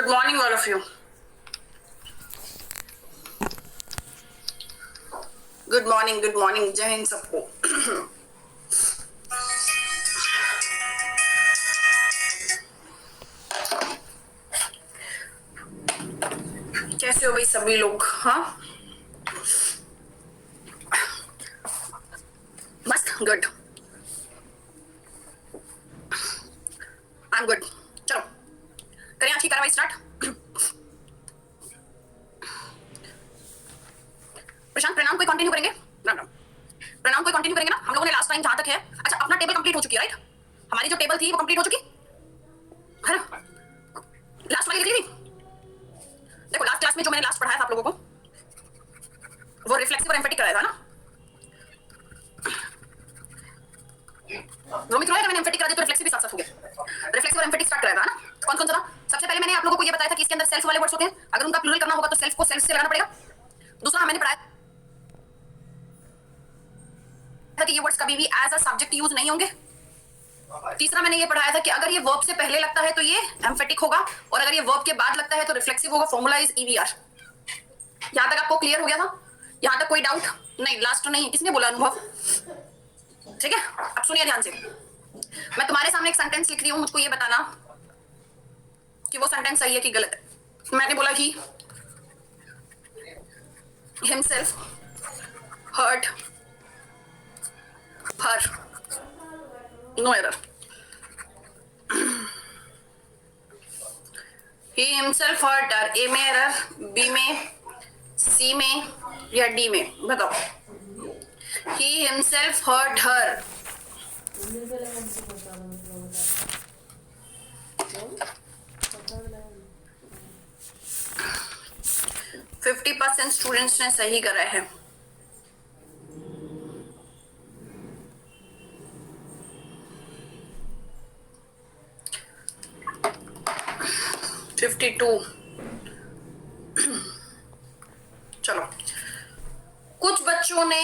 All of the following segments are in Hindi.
Good morning, all of you. Good morning. जय हिंद सबको. कैसे हो भाई सभी लोग? हाँ, मस्त, गुड. I am good. चलो करें आज की कार्रवाई स्टार्ट. प्रशांत, प्रणाम को कंटिन्यू करेंगे. राम राम. प्रणाम को कंटिन्यू करेंगे ना. हम लोगों ने लास्ट टाइम जहां तक है, अच्छा अपना टेबल कंप्लीट हो चुकी है, राइट? हमारी जो टेबल थी वो कंप्लीट हो चुकी है ना. लास्ट वाली लिखी थी. देखो लास्ट क्लास में जो मैंने लास्ट पढ़ाया था आप लोगों को, वो रिफ्लेक्सिव और एम्फेटिक कराया था ना. रोमित रॉय, अगर मैंने एम्फेटिक करा दिया तो रिफ्लेक्सिव भी साथ साथ हो गया. रिफ्लेक्सिव और एम्फेटिक स्टार्ट कराया था ना. कौन कौन सा था? सबसे पहले मैंने आप लोगों को ये बताया था कि इसके अंदर सेल्फ वाले वर्ड्स होते हैं. अगर उनका प्लूरल करना होगा तो सेल्फ को सेल्फ से लगाना पड़ेगा. दूसरा मैंने पढ़ाया था कि ये वर्ड्स कभी भी एज अ सब्जेक्ट यूज नहीं होंगे. तीसरा मैंने ये पढ़ाया था कि अगर ये वर्ब से पहले लगता है तो ये एम्फेटिक होगा, और अगर ये वर्ब के बाद लगता है तो रिफ्लेक्सिव होगा. Formula is EVR. यहां तक आपको क्लियर हो गया था? यहां तक कोई डाउट नहीं? लास्ट नहीं, किसने बोला अनुभव? ठीक है, अब सुनिए ध्यान से. मैं तुम्हारे सामने एक सेंटेंस लिख रही हूं, मुझको ये बताना कि वो सेंटेंस सही है कि गलत है. मैंने बोला कि himself hurt her. No error. he himself hurt her. ए में एरर, बी में, सी में या डी में? बताओ. he himself hurt her. 50% students ने सही करा है. चलो, कुछ बच्चों ने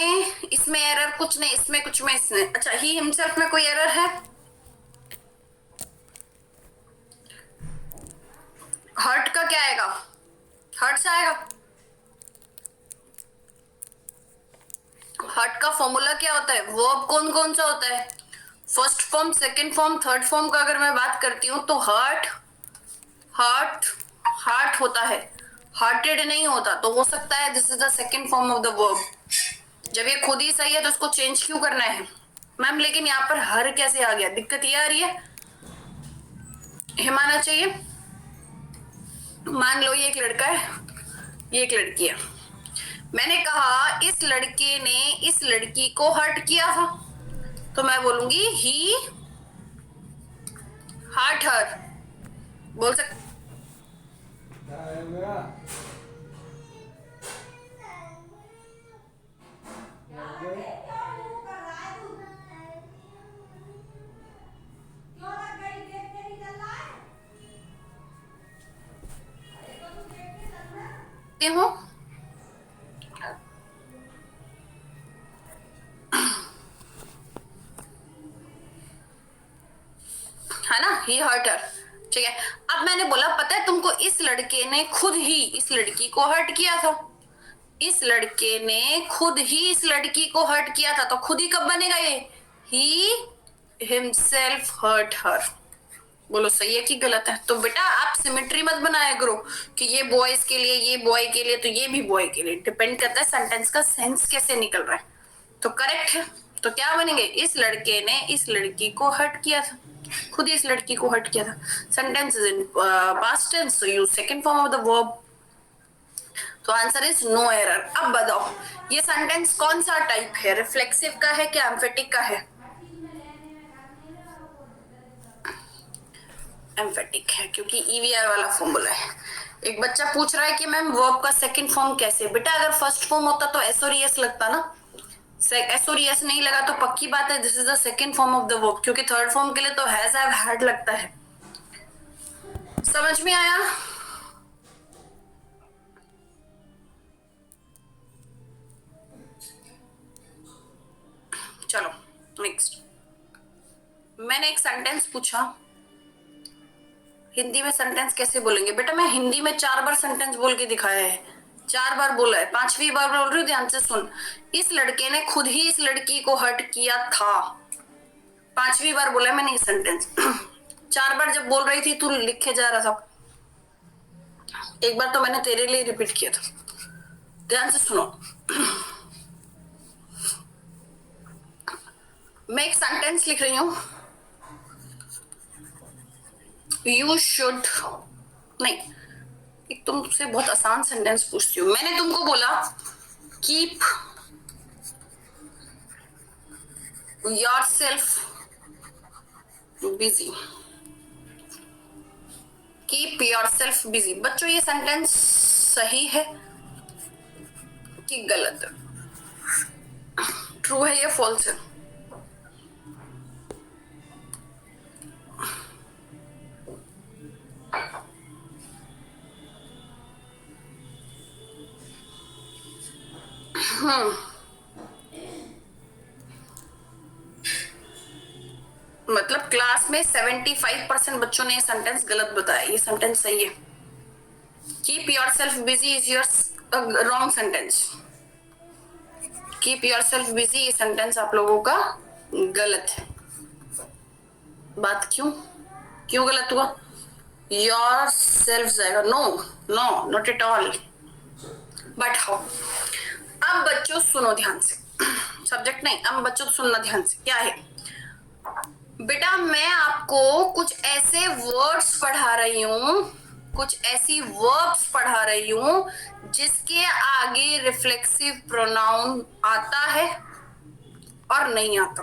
इसमें एरर, कुछ ने इसमें, कुछ में इसमें. अच्छा, ही हिमसेल्फ में कोई एरर है? हर्ट का क्या आएगा? हर्ट से आएगा. हर्ट का फॉर्मूला क्या होता है? वर्ब कौन कौन सा होता है? First form, second form, third form का अगर मैं बात करती हूँ तो हर्ट, हार्ट, हार्ट होता है, हार्टेड नहीं होता. तो हो सकता है this is the second form of the verb. जब ये खुद ही सही है तो इसको चेंज क्यों करना है मैम? लेकिन यहाँ पर हर कैसे आ गया? दिक्कत ये आ रही है. हिमाना चाहिए. मान लो ये एक लड़का है, ये एक लड़की है. मैंने कहा इस लड़के ने इस लड़की को हर्ट किया था, तो मैं बोलूंगी ही हर्ट हर. बोल सकते हो. है ना, ही हर्ट हर. ठीक है. अब मैंने बोला पता है तुमको, इस लड़के ने खुद ही इस लड़की को हर्ट किया था. इस लड़के ने खुद ही इस लड़की को हर्ट किया था, तो खुद ही कब बनेगा ये? He himself hurt her. बोलो सही है कि गलत है? तो बेटा आप सिमेट्री मत बनाया करो कि ये बॉयज के लिए, ये बॉय के लिए, तो ये भी बॉय के लिए. डिपेंड करता है सेंटेंस का सेंस कैसे निकल रहा है. तो करेक्ट है. तो क्या बनेंगे? इस लड़के ने इस लड़की को हर्ट किया था, खुद ही इस लड़की को हर्ट किया था. Sentence is in past tense, so use second form of the verb. तो आंसर इज नो एरर. अब बताओ ये सेंटेंस कौन सा टाइप है? रिफ्लेक्सिव का है क्या एम्फेटिक का है? एम्फेटिक है, क्योंकि ईवीआर वाला फॉर्मूला है. एक बच्चा पूछ रहा है कि मैम वर्ब का सेकंड फॉर्म कैसे? बेटा अगर फर्स्ट फॉर्म होता तो एस और एस लगता ना. एस और एस नहीं लगा तो पक्की बात है this is the second form of the verb, क्योंकि थर्ड फॉर्म के लिए तो हैज, हैव, हैड लगता है. समझ में आया? चलो नेक्स्ट. मैंने एक सेंटेंस पूछा, हिंदी में सेंटेंस कैसे बोलेंगे बेटा? मैं हिंदी में 4 बार सेंटेंस बोल के दिखाया है, 4 बार बोला है, 5वीं बार बोल रही हूँ, ध्यान से सुन। इस लड़के ने खुद ही इस लड़की को हर्ट किया था, 5वीं बार बोला है मैंने ये सेंटेंस। 4 बार जब बोल रही थी तू लिखे जा रहा था, एक बार तो मैंने तेरे लिए रिपीट किया था, ध्यान से सुनो। मैं एक सेंटेंस लिख रही हूं, यू शुड, नहीं, एक तुमसे बहुत आसान सेंटेंस पूछती हूँ। मैंने तुमको बोला keep yourself busy, keep yourself busy. बच्चों ये सेंटेंस सही है कि गलत है? ट्रू है या फॉल्स है? मतलब क्लास में 75% बच्चों ने ये सेंटेंस गलत बताया, ये सेंटेंस सही है। Keep yourself busy is your wrong sentence. Keep yourself busy ये सेंटेंस आप लोगों का गलत है। बात क्यों गलत हुआ? योर सेल्फ जाएगा, no no not at all, but how. अब बच्चों सुनो ध्यान से, सब्जेक्ट नहीं, अब बच्चों सुनना ध्यान से। क्या है बेटा? मैं आपको कुछ ऐसे वर्ड्स पढ़ा रही हूं, कुछ ऐसी वर्ब्स पढ़ा रही हूं जिसके आगे रिफ्लेक्सिव प्रोनाउन आता है और नहीं आता,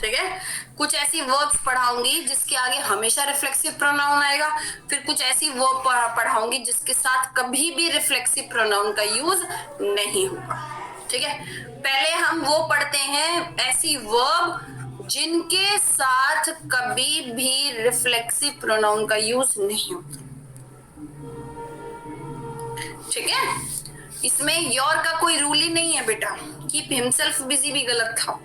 ठीक है? कुछ ऐसी वर्ब्स पढ़ाऊंगी जिसके आगे हमेशा रिफ्लेक्सिव प्रोनाउन आएगा, फिर कुछ ऐसी वर्ब पढ़ाऊंगी जिसके साथ कभी भी रिफ्लेक्सिव प्रोनाउन का यूज नहीं होगा, ठीक है? पहले हम वो पढ़ते हैं ऐसी वर्ब जिनके साथ कभी भी रिफ्लेक्सिव प्रोनाउन का यूज नहीं होता, ठीक है? इसमें योर का कोई रूल ही नहीं है बेटा। कीप हिमसेल्फ बिजी भी गलत था,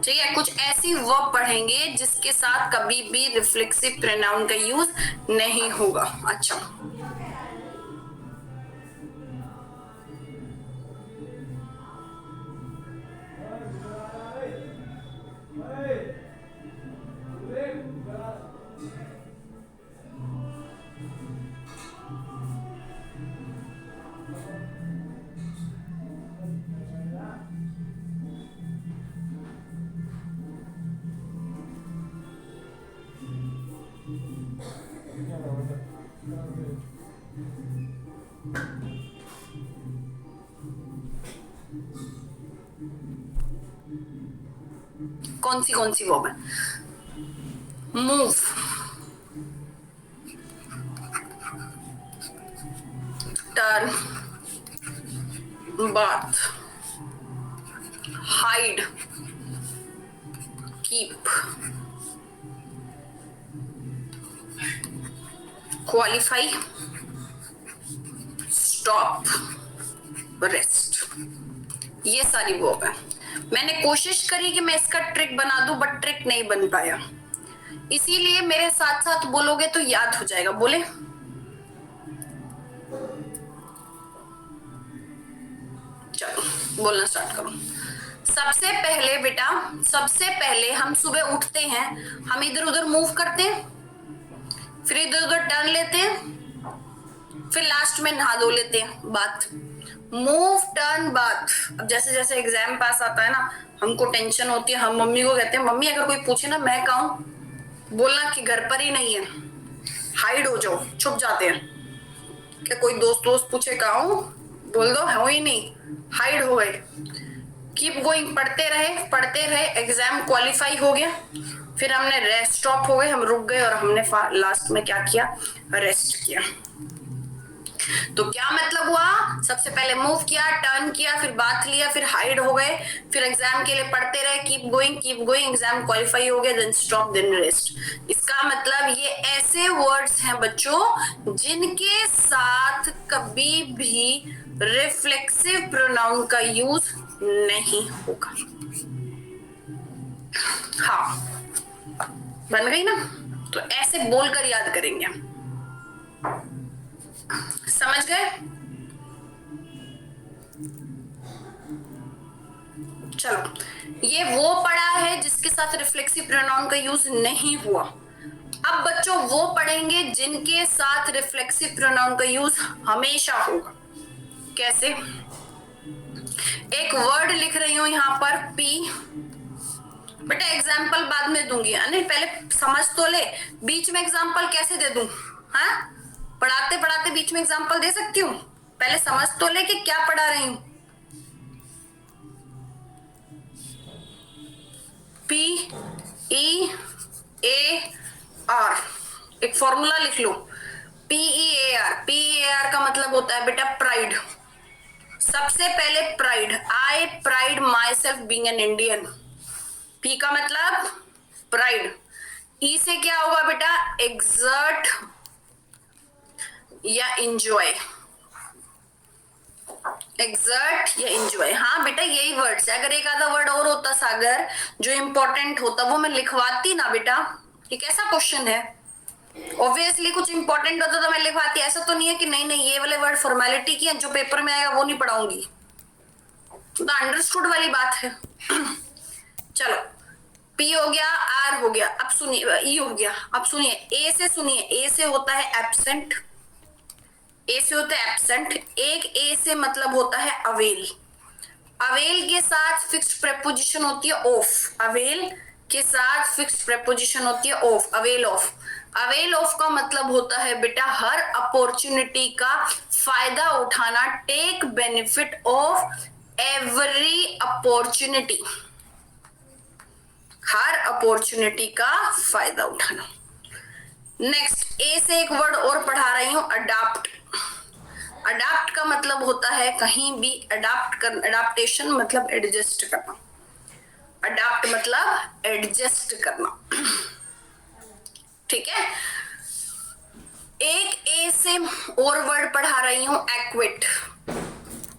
ठीक है? कुछ ऐसी वर्ब पढ़ेंगे जिसके साथ कभी भी रिफ्लेक्सिव प्रोनाउन का यूज नहीं होगा। अच्छा, कौन सी वर्ब है? Move, turn, bath, hide, keep, qualify, stop, rest, ये सारी वर्ब है। मैंने कोशिश करी कि मैं इसका ट्रिक बना दूं, बट ट्रिक नहीं बन पाया, इसीलिए मेरे साथ साथ बोलोगे तो याद हो जाएगा। बोले चलो बोलना स्टार्ट करो। सबसे पहले बेटा, सबसे पहले हम सुबह उठते हैं, हम इधर उधर मूव करते हैं, फिर इधर उधर टर्न लेते हैं, फिर लास्ट में नहा धो लेते हैं। बात मूव टर्न बात। अब जैसे जैसे एग्जाम पास आता है ना, हमको टेंशन होती है, हम मम्मी को कहते हैं मम्मी अगर कोई पूछे ना मैं कहा हूं, बोलना कि घर पर ही नहीं है, हाइड हो जाओ, छुप जाते हैं। क्या कोई दोस्त पूछे कहा हूं, बोल दो हो ही नहीं, हाइड हो गए। कीप गोइंग, पढ़ते रहे, एग्जाम क्वालिफाई हो गया, फिर हमने रेस्ट स्टॉप हो गए, हम रुक गए और हमने लास्ट में क्या किया? रेस्ट किया। तो क्या मतलब हुआ? सबसे पहले मूव किया, टर्न किया, फिर बात लिया, फिर हाइड हो गए, फिर एग्जाम के लिए पढ़ते रहे, कीप गोइंग, एग्जाम क्वालिफाई हो गया, देन स्टॉप, देन रेस्ट। इसका मतलब ये ऐसे वर्ड्स हैं बच्चों जिनके साथ कभी भी रिफ्लेक्सिव प्रोनाउन का यूज नहीं होगा। हाँ, बन गई ना? तो ऐसे बोलकर याद करेंगे हम। समझ गए? चलो, ये वो पढ़ा है जिसके साथ रिफ्लेक्सिव प्रोनाउन का यूज नहीं हुआ। अब बच्चों वो पढ़ेंगे जिनके साथ रिफ्लेक्सिव प्रोनाउन का यूज हमेशा होगा। कैसे? एक वर्ड लिख रही हूं यहां पर पी। बेटा एग्जाम्पल बाद में दूंगी, नहीं पहले समझ तो ले। बीच में एग्जाम्पल कैसे दे दूं? हाँ, पढ़ाते पढ़ाते बीच में एग्जाम्पल दे सकती हूँ? पहले समझ तो ले कि क्या पढ़ा रही हूं। पी ई ए आर, एक फॉर्मूला लिख लो। PEAR, PEAR का मतलब होता है बेटा प्राइड। सबसे पहले pride, I pride my self being an Indian. P का मतलब प्राइड। ई से क्या होगा बेटा? एग्जर्ट या इंजॉय। एग्जर्ट या इंजॉय, हाँ बेटा यही वर्ड्स है। अगर एक आधा वर्ड और होता सागर जो इंपॉर्टेंट होता, वो मैं लिखवाती ना बेटा। ये कैसा क्वेश्चन है? ऑब्वियसली कुछ इंपॉर्टेंट होता तो मैं लिखवाती। ऐसा तो नहीं है कि नहीं नहीं ये वाले वर्ड फॉर्मेलिटी की है, जो पेपर में आएगा वो नहीं पढ़ाऊंगी। तो अंडरस्टूड वाली बात है। चलो, पी हो गया, आर हो गया, अब सुनिए ई हो गया। अब सुनिए ए से, सुनिए ए से होता है एब्सेंट। ए से होता है एब्सेंट। एक ए से मतलब होता है अवेल। अवेल के साथ फिक्स्ड प्रेपोजिशन होती है ऑफ। अवेल के साथ फिक्स्ड प्रेपोजिशन होती है of, avail of. Avail of का मतलब होता है बेटा हर अपॉर्चुनिटी का फायदा उठाना, take benefit of every opportunity, हर अपॉर्चुनिटी का फायदा उठाना। नेक्स्ट, ए से एक वर्ड और पढ़ा रही हूं, अडाप्ट। अडाप्ट का मतलब होता है कहीं भी अडाप्ट कर, अडाप्टेशन मतलब एडजस्ट करना। अडाप्ट मतलब एडजस्ट करना, ठीक है। एक ए से और वर्ड पढ़ा रही हूं, एक्विट।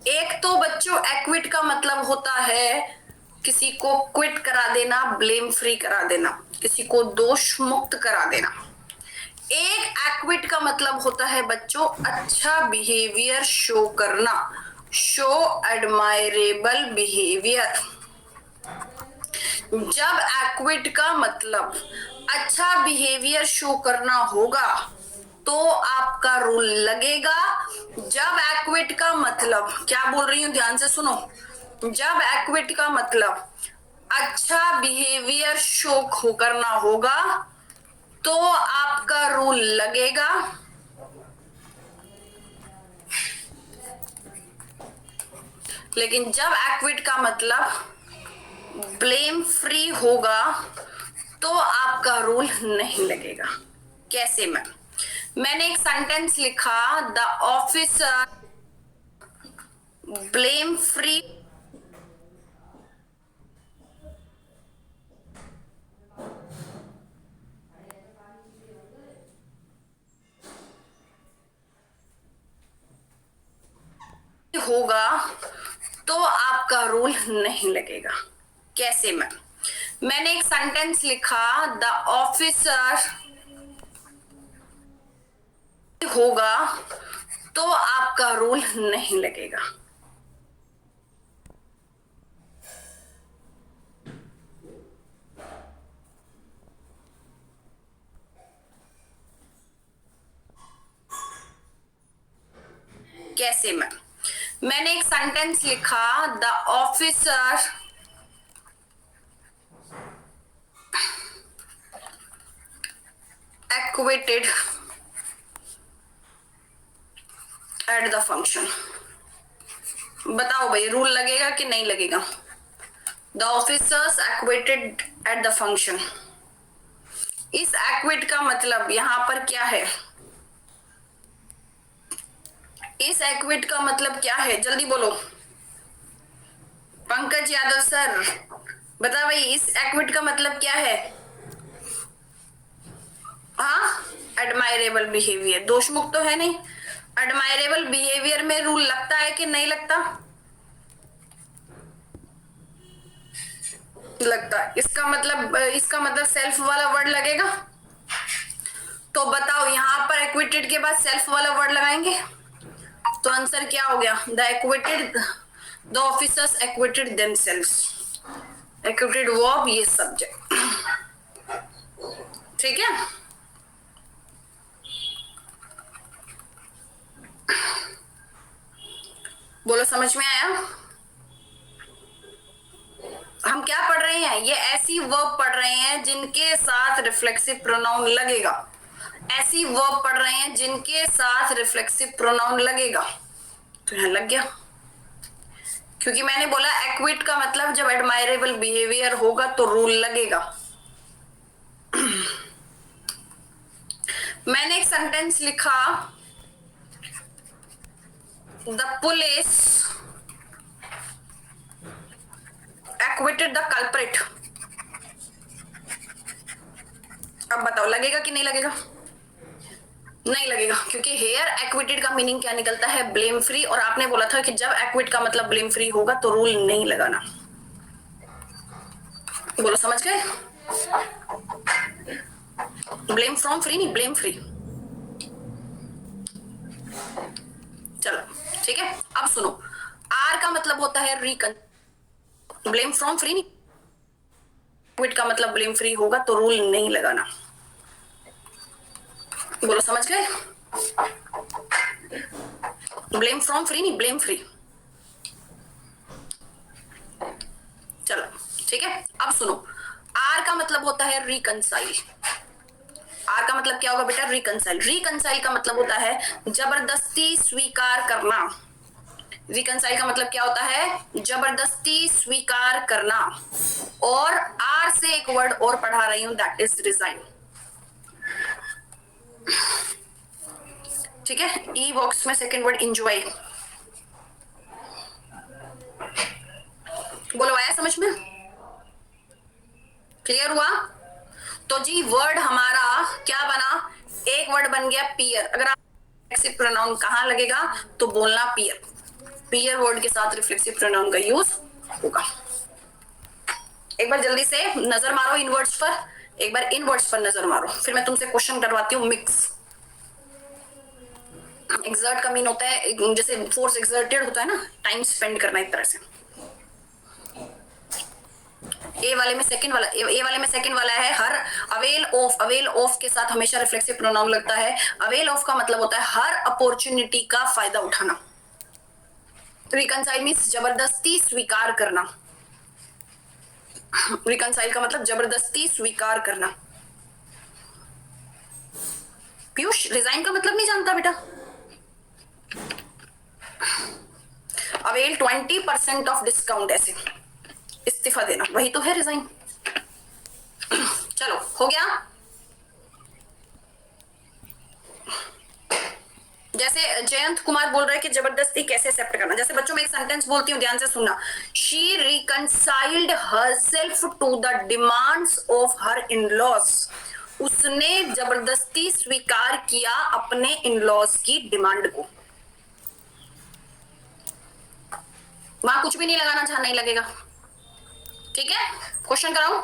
एक तो बच्चों एक्विट का मतलब होता है किसी को क्विट करा देना, ब्लेम फ्री करा देना, किसी को दोष मुक्त करा देना। एक एक्विट का मतलब होता है बच्चों अच्छा बिहेवियर शो करना, शो एडमायरेबल बिहेवियर। जब एक्विट का मतलब अच्छा बिहेवियर शो करना होगा तो आपका रूल लगेगा। जब एक्विट का मतलब, क्या बोल रही हूं ध्यान से सुनो, जब एक्विट का मतलब अच्छा बिहेवियर शो करना होगा तो आपका रूल लगेगा। लेकिन जब एक्विट का मतलब ब्लेम फ्री होगा तो आपका रूल नहीं लगेगा। कैसे? मैंने एक सेंटेंस लिखा, द ऑफिसर ब्लेम फ्री होगा तो आपका रूल नहीं लगेगा। कैसे? मैंने एक सेंटेंस लिखा, द ऑफिसर होगा तो आपका रूल नहीं लगेगा। कैसे? मैंने एक सेंटेंस लिखा, the officer acquitted at the function. बताओ भाई रूल लगेगा कि नहीं लगेगा? The officers acquitted at the function. इस एक्विट का मतलब यहां पर क्या है? इस एक्विट का मतलब क्या है? जल्दी बोलो। पंकज यादव सर बता भाई, इस एक्विट का मतलब क्या है? हाँ, एडमायरेबल बिहेवियर। दोष मुक्त तो है नहीं। एडमायरेबल बिहेवियर में रूल लगता है कि नहीं लगता? लगता है। इसका मतलब सेल्फ वाला वर्ड लगेगा। तो बताओ यहां पर एक्विटेड के बाद सेल्फ वाला वर्ड लगाएंगे तो आंसर क्या हो गया? The officers acquitted themselves. Acquitted verb ये सब्जेक्ट। ठीक है, बोलो समझ में आया? हम क्या पढ़ रहे हैं? ये ऐसी वर्ब पढ़ रहे हैं जिनके साथ रिफ्लेक्सिव प्रोनाउन लगेगा। ऐसी वर्ब पढ़ रहे हैं जिनके साथ रिफ्लेक्सिव प्रोनाउन लगेगा। तो यहां लग गया, क्योंकि मैंने बोला एक्विट का मतलब जब एडमायरेबल बिहेवियर होगा तो रूल लगेगा। मैंने एक सेंटेंस लिखा, the police acquitted the culprit. अब बताओ लगेगा कि नहीं लगेगा? नहीं लगेगा, क्योंकि हेयर एक्विटेड का मीनिंग क्या निकलता है? Blame free. और आपने बोला था कि जब एक्विट का मतलब ब्लेम फ्री होगा तो रूल नहीं लगाना। बोलो समझ गए? ब्लेम फ्रॉम फ्री नहीं, ब्लेम फ्री। चलो ठीक है, अब सुनो, आर का मतलब होता है रिकन। ब्लेम फ्रॉम फ्री नहीं, एक्विट का मतलब ब्लेम फ्री होगा तो रूल नहीं लगाना। बोलो समझ गए? ब्लेम फ्रॉम फ्री नहीं, ब्लेम फ्री। चलो ठीक है, अब सुनो, आर का मतलब होता है रिकंसाइल। आर का मतलब क्या होगा बेटा? रिकंसाइल। रिकंसाइल का मतलब होता है जबरदस्ती स्वीकार करना। रिकंसाइल का मतलब क्या होता है? जबरदस्ती स्वीकार करना। और आर से एक वर्ड और पढ़ा रही हूं, दैट इज रिजाइन। ठीक है, ई बॉक्स में सेकंड वर्ड इंजॉय। बोलो आया समझ में? क्लियर हुआ? तो जी वर्ड हमारा क्या बना? एक वर्ड बन गया पियर। अगर आप रिफ्लेक्सिव प्रोनाउन कहां लगेगा तो बोलना पियर। पियर वर्ड के साथ रिफ्लेक्सिव प्रोनाउन का यूज होगा। एक बार जल्दी से नजर मारो इन वर्ड्स पर, एक बार इन वर्ड्स पर नजर मारो, फिर मैं तुमसे क्वेश्चन करवाती हूँ। मिक्स एक्सर्ट का मीन होता है जैसे फोर्स एक्सर्टेड होता है ना, टाइम स्पेंड करना एक तरह से। ए वाले में सेकंड वाला, ए वाले में सेकंड वाला है हर। अवेल ऑफ, अवेल ऑफ के साथ हमेशा रिफ्लेक्सिव प्रोनाउन लगता है। अवेल ऑफ का मतलब होता है हर अपॉर्चुनिटी का फायदा उठाना। रिकंसाइल मीन्स जबरदस्ती स्वीकार करना। रिकंसाइल का मतलब जबरदस्ती स्वीकार करना। पीयूष रिजाइन का मतलब नहीं जानता बेटा? अवेल 20% ऑफ डिस्काउंट, ऐसे इस्तीफा देना, वही तो है रिजाइन। चलो हो गया। जैसे जयंत कुमार बोल रहे हैं कि जबरदस्ती कैसे एक्सेप्ट करना। जैसे बच्चों में एक सेंटेंस बोलती हूँ, ध्यान से सुनना। She reconciled herself to the demands of her in-laws. उसने जबरदस्ती स्वीकार किया अपने इन-लॉज की डिमांड को। वहां कुछ भी नहीं लगाना जहां नहीं लगेगा। ठीक है, क्वेश्चन कराऊं?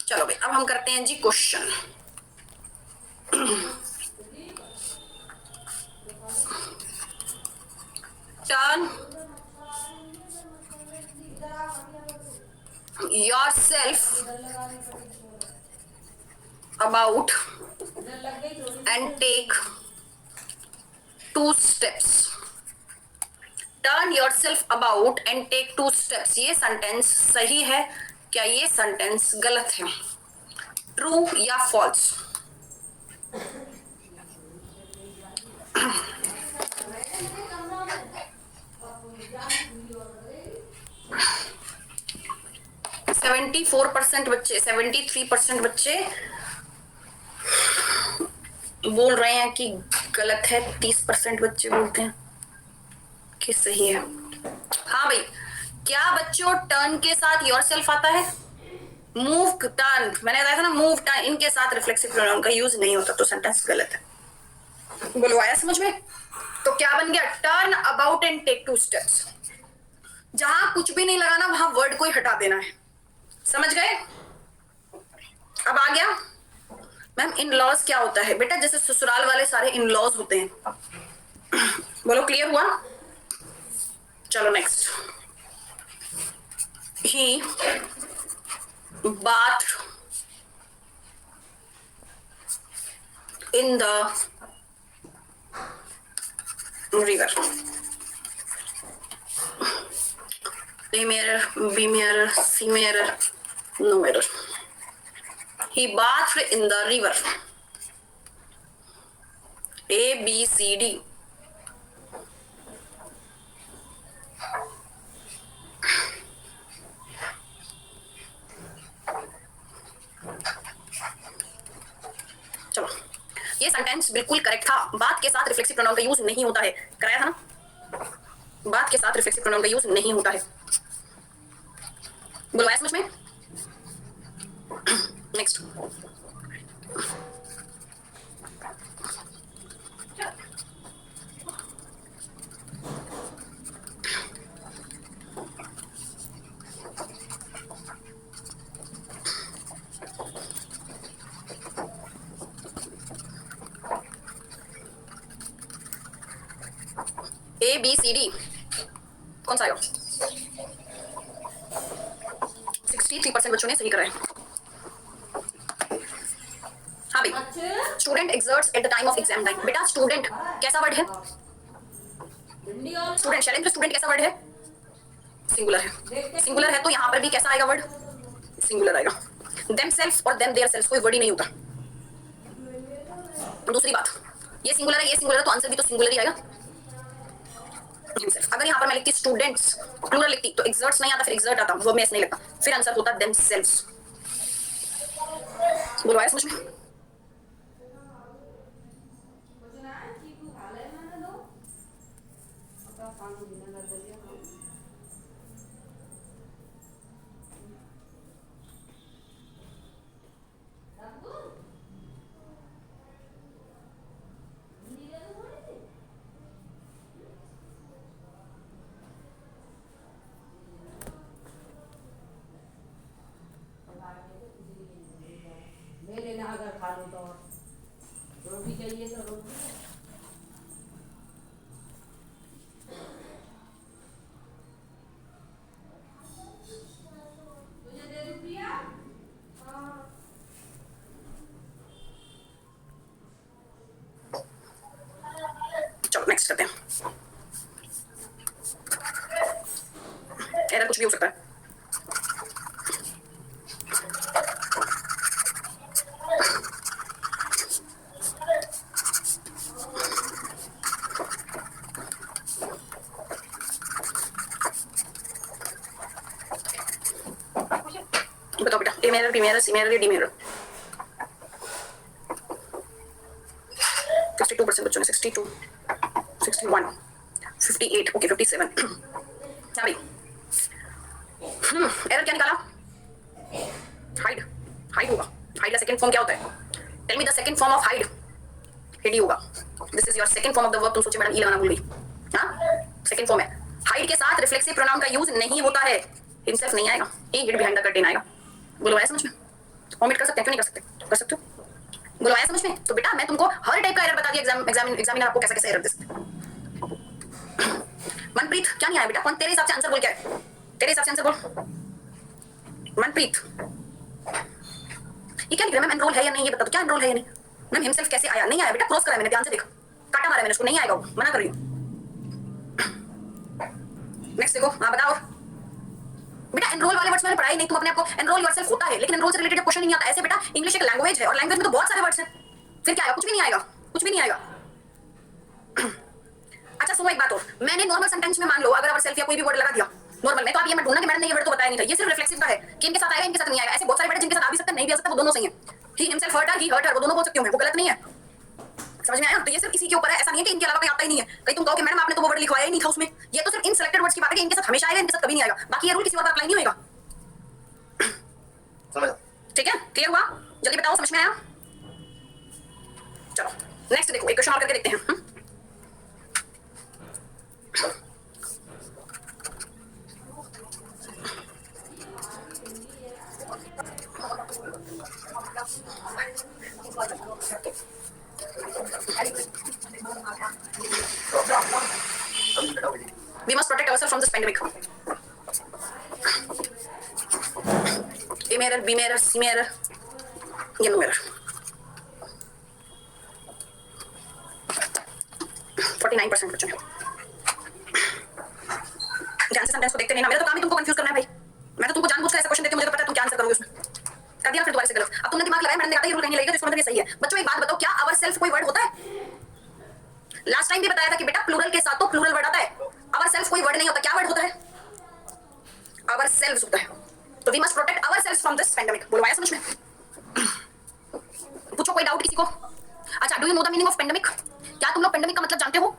चलो भाई अब हम करते हैं G question. Turn yourself about and take 2 steps. Turn yourself about and take 2 steps। ये सेंटेंस सही है क्या? ये सेंटेंस गलत है? ट्रू या फॉल्स? सेवेंटी 4% बच्चे, 73% बच्चे बोल रहे हैं कि गलत है। 30% बच्चे बोलते हैं कि सही है। हाँ भाई, क्या बच्चों टर्न के साथ योरसेल्फ आता है? मूव टर्न, मैंने बताया था ना, मूव टर्न, इनके साथ रिफ्लेक्सिव प्रोनाउन का यूज नहीं होता, तो सेंटेंस गलत है। बोलो आया समझ में? तो क्या बन गया? Turn about and take 2 steps. जहां कुछ भी नहीं लगाना वहां वर्ड को ही हटा देना है। समझ गए? अब आ गया मैम इन लॉज क्या होता है? बेटा जैसे ससुराल वाले सारे इन लॉज होते हैं। बोलो क्लियर हुआ? चलो next. He bath in the river. A mirror, B mirror, C mirror, no mirror. He bathed in the river. A, B, C, D. चलो ये सेंटेंस बिल्कुल करेक्ट था। बात के साथ रिफ्लेक्सिव प्रोनाउन का यूज नहीं होता है। कराया था ना? बात के साथ रिफ्लेक्सिव प्रोनाउन का यूज नहीं होता है। बोलो आया समझ में? Next. A B C D कौन सा आएगा? 63% बच्चों ने सही कराया। हाँ भाई, student exerts at the time of exam time. बेटा स्टूडेंट कैसा वर्ड है? स्टूडेंट शैलेंद्र, स्टूडेंट कैसा वर्ड है? सिंगुलर है। सिंगुलर है तो यहाँ पर भी कैसा आएगा वर्ड? सिंगुलर आएगा। देमसेल्व्स और देम देयर सेल्व्स कोई वर्ड ही नहीं होता। दूसरी बात, ये सिंगुलर है, ये सिंगुलर है, तो आंसर भी तो सिंगुलर ही आएगा। अगर यहाँ पर मैं लिखती स्टूडेंट्स प्लूरल लिखती तो एक्सर्ट्स नहीं आता, फिर एक्सर्ट आता, वर्ब में एस नहीं लगता, फिर आंसर होता देमसेल्व्स। बोलो आया समझ में? अगर खा लो तो रोटी चाहिए तो रोटी। चलो नेक्स्ट करते हैं। एरर कुछ भी हो सकता है। बताओ बेटा, A mirror, B mirror, C mirror, D mirror. 62% बच्चों ने 62, 61, 58, ओके 57। हाँ भाई, एरर क्या निकाला? हाइड। हाइड होगा। हाइड का सेकंड फॉर्म क्या होता है? Tell me the second form of hide. Hid ही होगा। This is your second form of the verb. तुम सोचे मैडम ई लगाना भूल गई। हाँ, सेकंड फॉर्म है। हाइड के साथ रिफ्लेक्सिव प्रोनाउन का यूज नहीं होता है। हिमसेल्फ नहीं आएगा, ही हिड बिहाइंड द कर्टेन आएगा। बोलो आया समझ में? ओमिट कर सकते हैं, क्यों नहीं कर सकते? कर सकते हो। बोलो आया समझ में? तो बेटा मैं तुमको हर टाइप का एरर बता दिया। एग्जामिनर आपको कैसा कैसा एरर दे सकते हैं। मनप्रीत क्या नहीं आया बेटा? कौन तेरे हिसाब से आंसर बोल क्या है? तेरे हिसाब से आंसर बोल। मनप्रीत ये क्या लिख रहा है मैम? एनरोल है या नहीं ये बता दो। क्या एनरोल है या नहीं? मैम हिमसेल्फ कैसे आया? नहीं आया बेटा, क्रॉस कराया मैंने, ध्यान से देख। काटा मारा मैंने उसको, नहीं आएगा वो, मना कर रही हूँ। नेक्स्ट देखो, हाँ बताओ बेटा। एनरोल वाले वर्ड्स मैंने पढ़ाई नहीं, तुम अपने आप को एनरोल योरसेल्फ होता है, लेकिन एनरोल से रिलेटेड क्वेश्चन नहीं आता। ऐसे बेटा इंग्लिश एक लैंग्वेज है और लैंग्वेज में तो बहुत सारे वर्ड्स हैं। फिर क्या आएगा? कुछ भी नहीं आएगा, कुछ भी नहीं आएगा। अच्छा सुनो एक बात और, मैंने नॉर्मल सेंटेंस में मान लो अगर आवरसेल्फ या कोई भी वर्ड लगा दिया नॉर्मल में, तो आप ये मत ढूंढना कि मैंने ये वर्ड तो बताया नहीं था। ये सिर्फ रिफ्लेक्सिव का है कि इनके साथ आएगा, इनके साथ नहीं आएगा। ऐसे बहुत सारे वर्ड जिनके साथ आ भी सकते हैं, नहीं भी आ सकते, वो दोनों सही है। He himself hurt her, he hurt her, वो दोनों बोल सकती हूं मैं, वो गलत नहीं है। समझ में आया? तो ये सिर्फ इसी के ऊपर है, ऐसा नहीं है कि इनके अलावा कोई आता ही नहीं है। कहीं तुम कहो कि मैडम आपने तो वो वर्ड लिखवाया ही नहीं था उसमें। ये तो सिर्फ इन सिलेक्टेड वर्ड्स की बात है कि इनके साथ हमेशा आएगा, इनके साथ कभी नहीं आएगा। बाकी ये रूल किसी और पर अप्लाई नहीं होगा। ठीक है, क्लियर हुआ? जल्दी बताओ, समझ में आया? चलो नेक्स्ट देखो, एक क्वेश्चन और करके देखते हैं। We must protect ourselves from this pandemic. A mirror, B mirror, C mirror, yellow mirror. 49% बच्चों ने ध्यान से सेंटेंस को देखते नहीं ना। मेरा तो काम ही तुमको कंफ्यूज करना है भाई। मैं तो तुमको जानबूझकर ऐसा क्वेश्चन देती हूँ, मुझे तो पता है तुम क्या आंसर करोगे उसमें। कर दिया फिर दोबारा से गलत। अब तुमने दिमाग लगाया, मैंने देखा ये रूल कहीं लगेगा, तो इसका मतलब ये सही है। बच्चों एक बात बताओ, क्या आवर सेल्फ कोई वर्ड होता है? लास्ट टाइम भी बताया था कि बेटा प्लूरल के साथ तो प्लूरल वर्ड आता है, आवर सेल्फ कोई वर्ड नहीं होता। क्या वर्ड होता है? आवर सेल्व्स होता है। तो we must protect ourselves from this pandemic. बोलो आया समझ में? पूछो कोई डाउट किसी को? अच्छा, do you know the meaning of pandemic? क्या तुम लोग पेंडेमिक का मतलब जानते हो?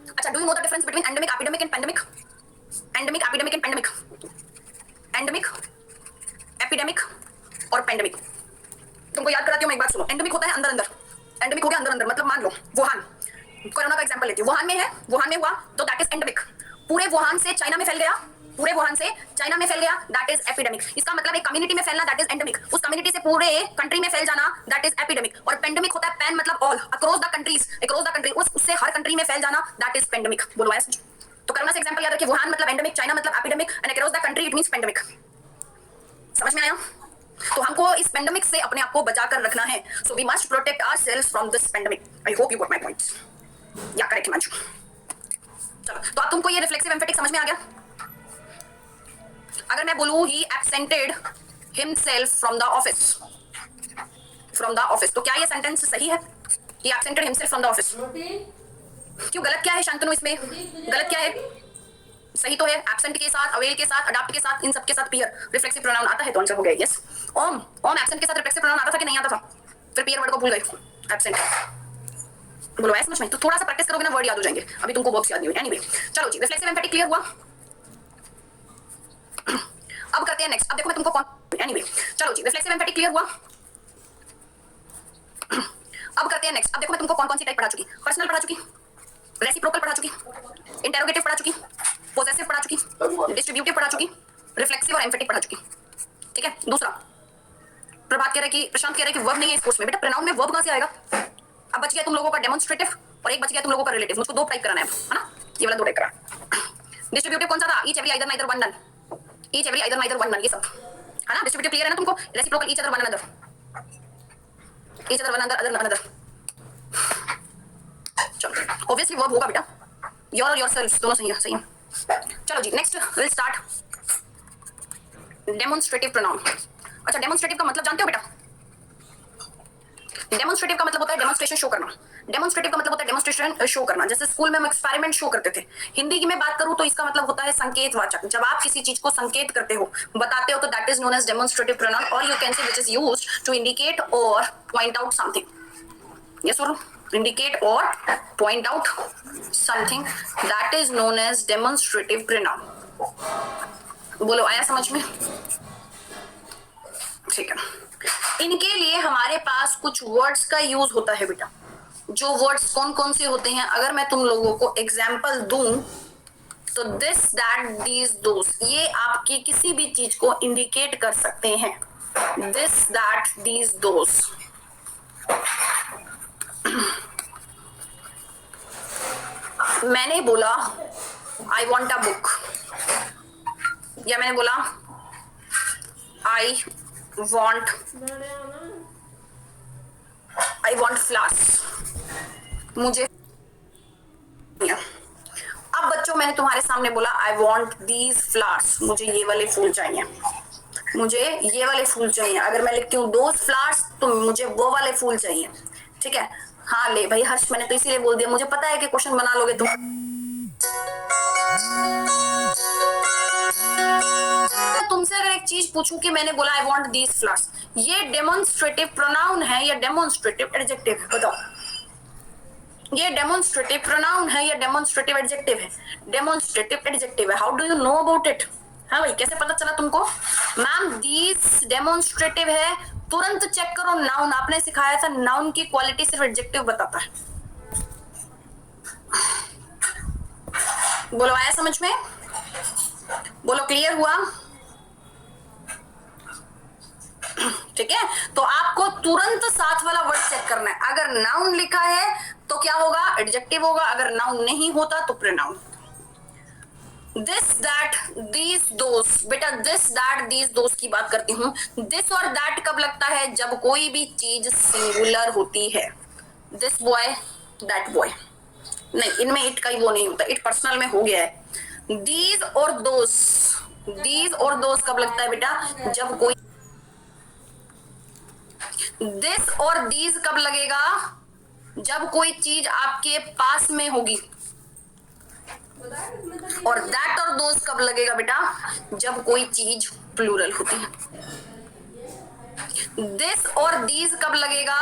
अच्छा, do you know the difference between endemic, epidemic and pandemic? Endemic, epidemic and pandemic. Endemic, epidemic और पेंडेमिक। तुमको याद कराती हूँ मैं, एक बात सुनो। एंडेमिक होता है अंदर अंदर, एंडेमिक हो गया अंदर अंदर। मतलब मान लो वुहान, कोरोना का एग्जांपल लेती हूँ। वुहान में है, वुहान में हुआ तो दैट इज एंडेमिक। पूरे वुहान से चाइना में फैल गया, पूरे वुहान से चाइना में फैल गया, दैट इज एपिडेमिक। इसका मतलब एक कम्युनिटी में फैलना, दैट इज एंडेमिक। उस कम्युनिटी से पूरे कंट्री में फैल जाना, दैट इज एपिडेमिक। और पेंडेमिक होता है पैन मतलब all, across the countries, across the country, उससे हर कंट्री में फैल जाना, दैट इज पेंडेमिक। बोलो ऐसे। तो कोरोना से एग्जांपल याद रखिए, वुहान मतलब एंडेमिक, चाइना मतलब epidemic and across the country it means pandemic. समझ में आया? तो हमको इस पेंडेमिक से अपने आप को बचाकर रखना है। So we must protect ourselves from this pandemic. I hope you got my points. या करेक्ट हिमांशु? चलो, तो अब तुमको ये रिफ्लेक्सिव एम्फेटिक समझ में आ गया? अगर मैं बोलूं he absented himself from the office, from the office, तो क्या ये सेंटेंस सही है? He absented himself from the office. क्यों, गलत क्या है शांतनु इसमें? गलत क्या है? सही तो है। एब्सेंट के साथ, अवेल के साथ, अडॉप्ट के साथ, इन सब के साथ पियर रिफ्लेक्सिव प्रोनाउन आता है, तो आंसर हो गया यस। ओम, ओम एब्सेंट के साथ रिफ्लेक्सिव प्रोनाउन आता था कि नहीं आता था? फिर पियर वर्ड को भूल गए, एब्सेंट। बोलो ऐसा समझ में? तो थोड़ा सा प्रैक्टिस करोगे ना वर्ड याद हो जाएंगे। अभी तुमको वर्ब्स याद नहीं हुए। एनीवे, चलो जी, रिफ्लेक्सिव एम्फेटिक क्लियर हुआ। अब करते हैं नेक्स्ट। अब देखो मैं तुमको कौन, एनीवे चलो जी, रिफ्लेक्सिव एम्फेटिक क्लियर हुआ। अब करते हैं नेक्स्ट। अब देखो मैं तुमको कौन कौन सी टाइप पढ़ा चुकी। पर्सनल पढ़ा चुकी, रेसिप्रोकल पढ़ा चुकी, इंटेरोगेटिव पढ़ा चुकी, पोजेसिव पढ़ा चुकी, डिस्ट्रीब्यूटिव पढ़ा चुकी, रिफ्लेक्सिव और एम्फेटिक पढ़ा चुकी। ठीक है। दूसरा, प्रभात कह रहे कि, प्रशांत कह रहे कि वर्ब नहीं है इस कोर्स में। बेटा प्रोनाउन में वर्ब कहां से आएगा? अब बच गया तुम लोगों का डेमोन्स्ट्रेटिव और एक बच गया तुम लोगों का रिलेटिव। मुझको दो टाइप कराना है ना, ये वाला दो टाइप करा। डिस्ट्रीब्यूटिव कौन सा था? Each every either neither one none, each every either neither one none, ये सब है ना। डिस्ट्रीब्यूटिव क्लियर है ना तुमको? Reciprocal each other one another, each other one another, other another. चलो, ऑब्वियसली वर्ब होगा बेटा, योर और योरसेल्फ दोनों सही है, सही है। चलो जी, next will start demonstrative pronoun. अच्छा, डेमोन्स्ट्रेटिव का मतलब जानते हो बेटा? डेमोन्स्ट्रेटिव का मतलब होता है डेमोन्स्ट्रेशन शो करना। डेमोन्स्ट्रेटिव का मतलब होता है डेमोन्स्ट्रेशन शो करना। जैसे स्कूल में हम एक्सपेरिमेंट शो करते थे। हिंदी की मैं बात करूं तो इसका मतलब होता है संकेतवाचक। जब आप किसी चीज को संकेत करते हो, बताते हो, तो that is known as demonstrative pronoun, और you can say which is used to indicate और पॉइंट आउट समथिंग। यस बोलो, indicate or point out something, that is known as demonstrative pronoun। बोलो आया समझ में? ठीक है। इनके लिए हमारे पास कुछ वर्ड्स का यूज होता है बेटा। जो वर्ड्स कौन कौन से होते हैं, अगर मैं तुम लोगों को एग्जाम्पल दूं तो दिस, दैट, दीज, दोस, ये आपकी किसी भी चीज को इंडिकेट कर सकते हैं। दिस, दैट, दीज, दोस। मैंने बोला आई वॉन्ट अ बुक, या मैंने बोला आई वॉन्ट फ्लावर्स, मुझे। अब बच्चों, मैंने तुम्हारे सामने बोला आई वॉन्ट दीज फ्लावर्स, मुझे ये वाले फूल चाहिए, मुझे ये वाले फूल चाहिए। अगर मैं लिखती हूँ दोज फ्लावर्स, तो मुझे वो वाले फूल चाहिए। ठीक है। हाँ ले भाई हर्ष, मैंने तो इसीलिए बोल दिया, मुझे पता है कि क्वेश्चन बना लोगे तुम। तुमसे अगर एक चीज पूछूं कि मैंने बोला आई वांट दीज फ्लावर्स, ये डेमोन्स्ट्रेटिव प्रोनाउन है या डेमोन्स्ट्रेटिव एडजेक्टिव है? बताओ, ये डेमोन्स्ट्रेटिव प्रोनाउन है या डेमोन्स्ट्रेटिव एडजेक्टिव है? डेमोन्स्ट्रेटिव एडजेक्टिव है। How do you know about it? हाँ भाई, कैसे पता चला तुमको? मैम दीज डेमोन्स्ट्रेटिव है, तुरंत चेक करो नाउन। आपने सिखाया था नाउन की क्वालिटी सिर्फ एडजेक्टिव बताता है। बोलो आया समझ में? बोलो क्लियर हुआ? ठीक है, तो आपको तुरंत साथ वाला वर्ड चेक करना है। अगर नाउन लिखा है तो क्या होगा, एडजेक्टिव होगा, अगर नाउन नहीं होता तो प्रोनाउन। दिस दैट दीज दोस, बेटा दिस दैट दीज दोस की बात करती हूँ। दिस और दैट कब लगता है, जब कोई भी चीज सिंगुलर होती है। दिस बॉय, दैट बॉय, नहीं इनमें इट का ही वो नहीं होता, इट पर्सनल में हो गया है। दीज और दोस, दीज और दोस कब लगता है बेटा, जब कोई। दिस और दीज कब लगेगा, जब कोई चीज आपके पास में होगी। और दैट और दोस कब लगेगा बेटा, जब कोई चीज प्लूरल होती है। दिस और दीज कब लगेगा,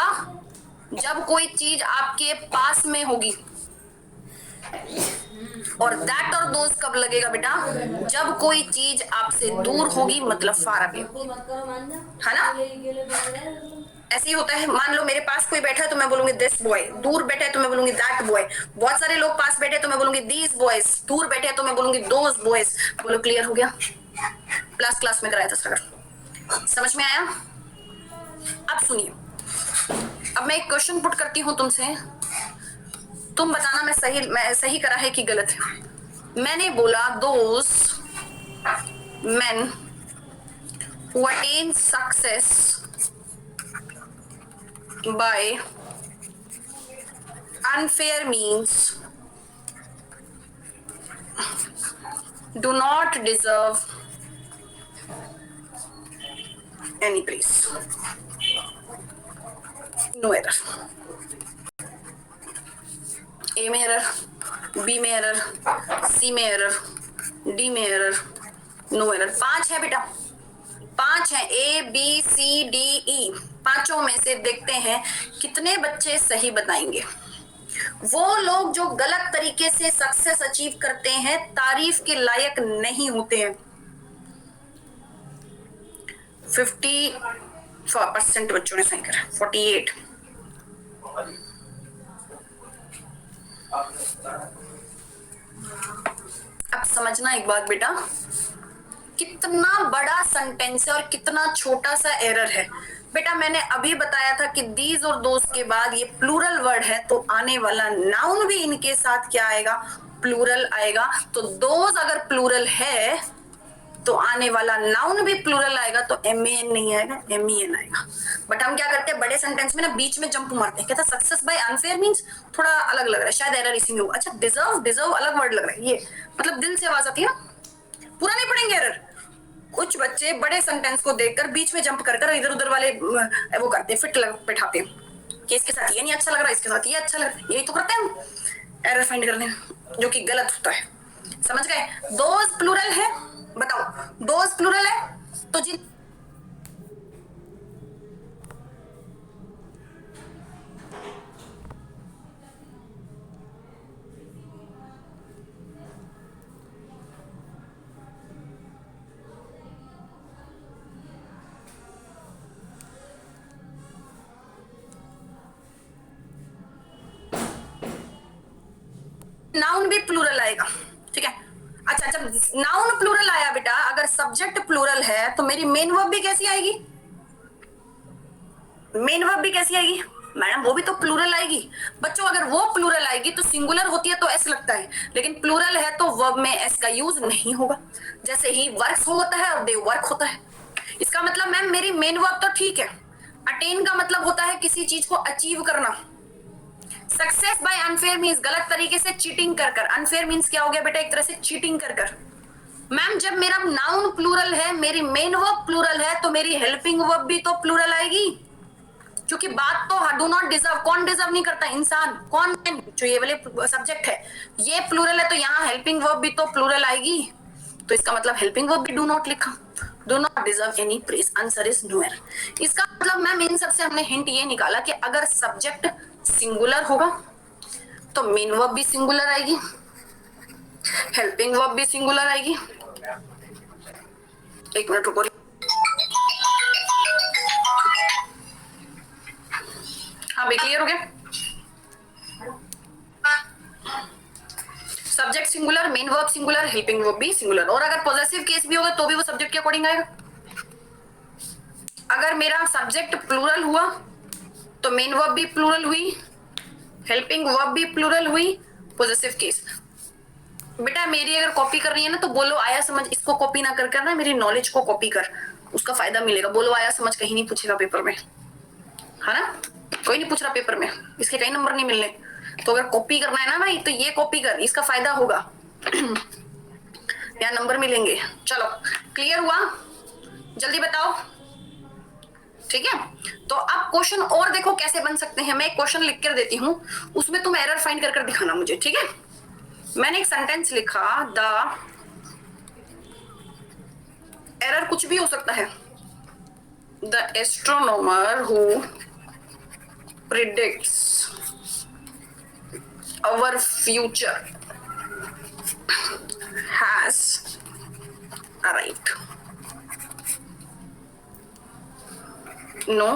जब कोई चीज आपके पास में होगी। और दैट और दोस कब लगेगा बेटा, जब कोई चीज आपसे दूर होगी, मतलब फार अवे, है ना। ऐसे ही होता है, मान लो मेरे पास कोई बैठा है तो मैं बोलूंगी दिस बॉय, दूर बैठे तो मैं बोलूंगी दैट बॉय, बहुत सारे लोग पास बैठे तो मैं बोलूंगी दीज बॉयज, दूर बैठे तो मैं बोलूंगी दोज बॉयज। बोलो क्लियर हो गया, प्लस क्लास में कराया था सर, समझ में आया। अब सुनिए, अब मैं एक क्वेश्चन पुट करती हूँ तुमसे, तुम बताना मैं सही करा है कि गलत है। मैंने बोला those men who attain success by unfair means do not deserve any praise. No error. A में एरर, बी में एरर, सी में एरर, डी में एरर, नो एरर। 5 है बेटा, 5 है, ए बी सी डी ई, पांचों में से देखते हैं कितने बच्चे सही बताएंगे। वो लोग जो गलत तरीके से सक्सेस अचीव करते हैं तारीफ के लायक नहीं होते हैं। 50% बच्चों ने सही करा, 48। अब समझना एक बात बेटा, कितना बड़ा सेंटेंस है और कितना छोटा सा एरर है। बेटा मैंने अभी बताया था कि दीज और दोस्त के बाद ये प्लूरल वर्ड है, तो आने वाला नाउन भी इनके साथ क्या आएगा, प्लूरल आएगा। तो दोज अगर प्लूरल है तो आने वाला नाउन भी प्लूरल आएगा, तो MAN नहीं आएगा, MEN आएगा। बट हम क्या करते हैं, बड़े सेंटेंस में ना बीच में जंप मारते हैं, कहता सक्सेस बाय अनफेयर मींस थोड़ा अलग लग रहा है, शायद एरर इसी में हो। अच्छा डिजर्व, डिजर्व अलग वर्ड लग रहा है, ये मतलब दिल से आवाज आती है ना, पूरा नहीं पढ़ेंगे एरर। कुछ बच्चे बड़े सेंटेंस को देखकर बीच में जंप कर कर इधर उधर वाले वो करते, फिट बैठाते हैं कि इसके साथ ये नहीं अच्छा लग रहा, इसके साथ ये अच्छा लग रहा है, यही तो करते हैं हम एरर फाइंड करने, जो कि गलत होता है। समझ गए। दोज प्लूरल है, बताओ दोज प्लूरल है तो जिन नाउन भी प्लूरल आएगा, ठीक है। अच्छा जब नाउन प्लूरल आया बेटा, अगर सब्जेक्ट प्लूरल है तो मेरी मेन वर्ब भी कैसी आएगी, मेन वर्ब भी कैसी आएगी मैडम, वो भी तो प्लूरल आएगी। बच्चों अगर वो प्लूरल आएगी तो सिंगुलर होती है तो एस लगता है, लेकिन प्लूरल है तो वर्ब में एस का यूज नहीं होगा। जैसे ही वर्क्स होता है और दे वर्क होता है। इसका मतलब मैम मेरी मेन वर्ब तो ठीक है, अटेन का मतलब होता है किसी चीज को अचीव करना। सक्सेस बाय अनफेयर मींस गलत तरीके से चीटिंग कर कर, अनफेयर मींस क्या हो गया बेटा, एक तरह से चीटिंग कर कर। मैम जब मेरा नाउन प्लूरल है, मेरी मेन वर्ब प्लूरल है, तो मेरी हेल्पिंग वर्ब भी तो प्लूरल आएगी, क्योंकि बात तो डू नॉट डिजर्व, कौन डिजर्व नहीं करता, इंसान, कौन, जो ये वाले सब्जेक्ट है ये प्लूरल है, तो यहाँ हेल्पिंग वर्ब भी तो प्लूरल आएगी। तो इसका मतलब हेल्पिंग वर्ब भी डू नॉट लिखा, do not deserve any praise, answer is no error. इसका मतलब मैम इन सबसे हमने हिंट ये निकाला कि अगर सब्जेक्ट सिंगुलर होगा तो मेन वर्ब भी सिंगुलर आएगी, हेल्पिंग वर्ब भी सिंगुलर आएगी। एक मिनट रुको, हाँ भाई क्लियर हो गया। Subject singular, main verb singular, helping verb भी सिंगुलर, और अगर पॉजेसिव केस भी होगा तो भी वो सब्जेक्ट के अकॉर्डिंग आएगा। अगर मेरा सब्जेक्ट प्लूरल हुआ तो मेन वर्ब भी प्लूरल हुई, हेल्पिंग वर्ब भी प्लूरल हुई, पोजेसिव केस। बेटा मेरी अगर कॉपी कर रही है ना तो बोलो आया समझ, इसको कॉपी ना कर करना, मेरी नॉलेज को कॉपी कर, उसका फायदा मिलेगा। बोलो आया समझ कहीं नहीं पूछेगा पेपर में, है ना? कोई नहीं पूछ रहा पेपर में, इसके कई नंबर नहीं मिलने। तो अगर कॉपी करना है ना भाई तो ये कॉपी कर, इसका फायदा होगा। यहाँ नंबर मिलेंगे। चलो क्लियर हुआ? जल्दी बताओ। ठीक है, तो अब क्वेश्चन और देखो कैसे बन सकते हैं। मैं एक क्वेश्चन लिख कर देती हूं, उसमें तुम एरर फाइंड कर दिखाना मुझे। ठीक है, मैंने एक सेंटेंस लिखा, द एरर कुछ भी हो सकता है, the astronomer who predicts our future has arrived. No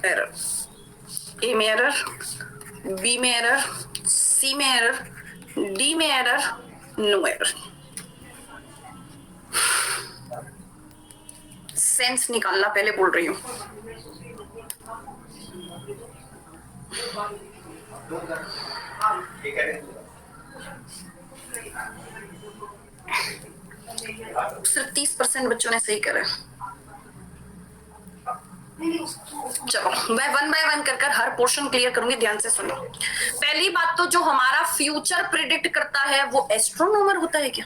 error. A में error, B में error, C में error, D में error, no error. सेंस निकालना पहले बोल रही हूं। सिर्फ 30% बच्चों ने सही करा। चलो मैं वन बाय वन कर हर पोर्शन क्लियर करूंगी, ध्यान से सुनो। पहली बात तो जो हमारा फ्यूचर प्रिडिक्ट करता है वो एस्ट्रोनोमर होता है क्या?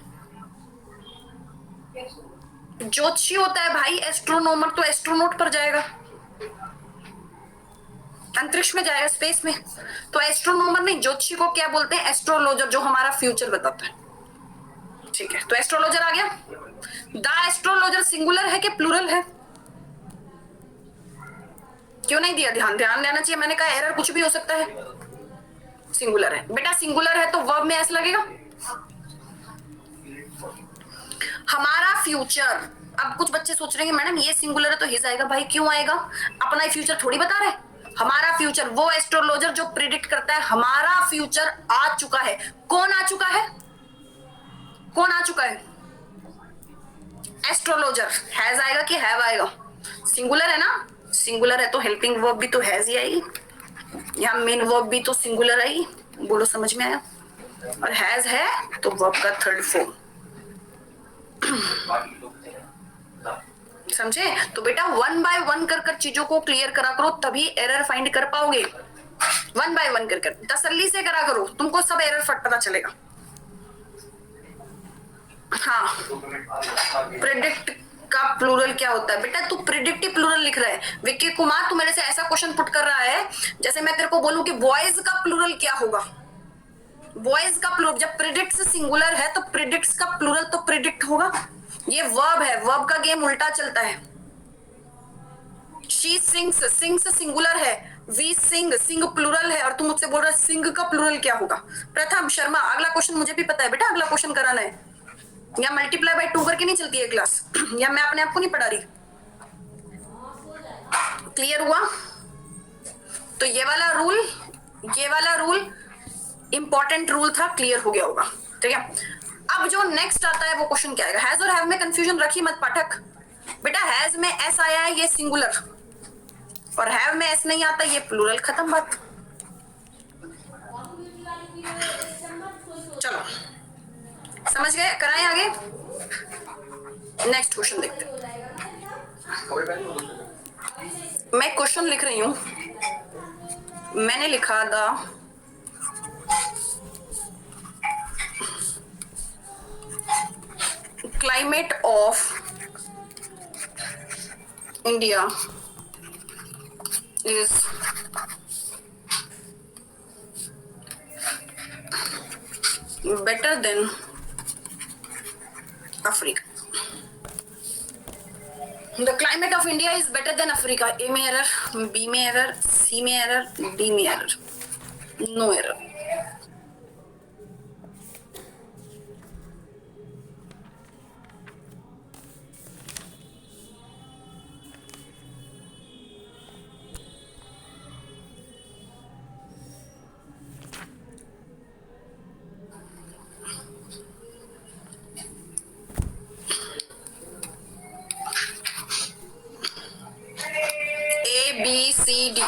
ज्योतिषी होता है भाई। एस्ट्रोनोमर तो एस्ट्रोनॉट पर जाएगा, अंतरिक्ष में जाएगा, स्पेस में। तो एस्ट्रोनोमर नहीं, ज्योतिषी को क्या बोलते हैं? एस्ट्रोलॉजर, जो हमारा फ्यूचर बताता है। ठीक है, तो एस्ट्रोलॉजर आ गया। द एस्ट्रोलॉजर सिंगुलर है कि प्लूरल है? क्यों नहीं दिया ध्यान? ध्यान देना चाहिए। मैंने कहा एरर कुछ भी हो सकता है, सिंगुलर है। बेटा सिंगुलर है तो वर्ब में एस लगेगा। हमारा फ्यूचर, अब कुछ बच्चे सोच रहे हैं मैडम ये सिंगुलर है तो हिज आएगा। भाई क्यों आएगा? अपना फ्यूचर थोड़ी बता रहे। हमारा फ्यूचर, वो एस्ट्रोलॉजर जो प्रिडिक्ट करता है हमारा फ्यूचर आ चुका है। कौन आ चुका है? कौन आ चुका है? एस्ट्रोलॉजर। हैज आएगा कि हैव आएगा? सिंगुलर है ना, सिंगुलर है तो हेल्पिंग वर्ब भी तो हैज ही आएगी, या मेन वर्ब भी तो सिंगुलर आएगी। बोलो समझ में आया? और हैज है तो वर्ब का थर्ड फॉर्म। समझे? तो बेटा वन बाय वन कर चीजों को क्लियर करा करो, तभी एरर फाइंड कर पाओगे। वन बाय वन कर तसल्ली से करा करो, तुमको सब एरर फट पता चलेगा। हाँ, प्रिडिक्ट का प्लूरल क्या होता है? बेटा तू प्रिडिक्ट प्लूरल लिख रहा है। विक्की कुमार तू मेरे से ऐसा क्वेश्चन पुट कर रहा है जैसे मैं तेरे को बोलूं कि बॉयज का प्लूरल क्या होगा। बॉयज का प्लूरल, जब प्रिडिक्ट्स सिंगुलर है तो प्रिडिक्ट्स का प्लूरल तो प्रिडिक्ट होगा। ये वर्ब है, वर्ब का गेम उल्टा चलता है। शी सिंग्स, सिंग्स सिंगुलर है, वी सिंग, सिंग प्लूरल है, और तुम मुझसे बोल रहा है सिंग का प्लूरल क्या होगा। प्रथम शर्मा, अगला क्वेश्चन मुझे भी पता है बेटा, अगला क्वेश्चन कराना है। या मल्टीप्लाई बाय 2 करके नहीं चलती है क्लास, या मैं अपने आप को नहीं पढ़ा रही। क्लियर हुआ? तो ये वाला रूल इंपॉर्टेंट रूल था, क्लियर हो गया होगा। ठीक है, अब जो नेक्स्ट आता है वो क्वेश्चन क्या आएगा? हैज और हैव में कंफ्यूजन रखी मत पाठक। बेटा हैज में एस आया है, ये सिंगुलर, और हैव में एस नहीं आता, ये प्लूरल। खत्म बात। चलो समझ गए? कराएं आगे? नेक्स्ट क्वेश्चन देखते हैं। मैं क्वेश्चन लिख रही हूं, मैंने लिखा the climate of India is better than Africa. The climate of India is better than Africa. A में error, B में error, C में error, D में error, no error. C D.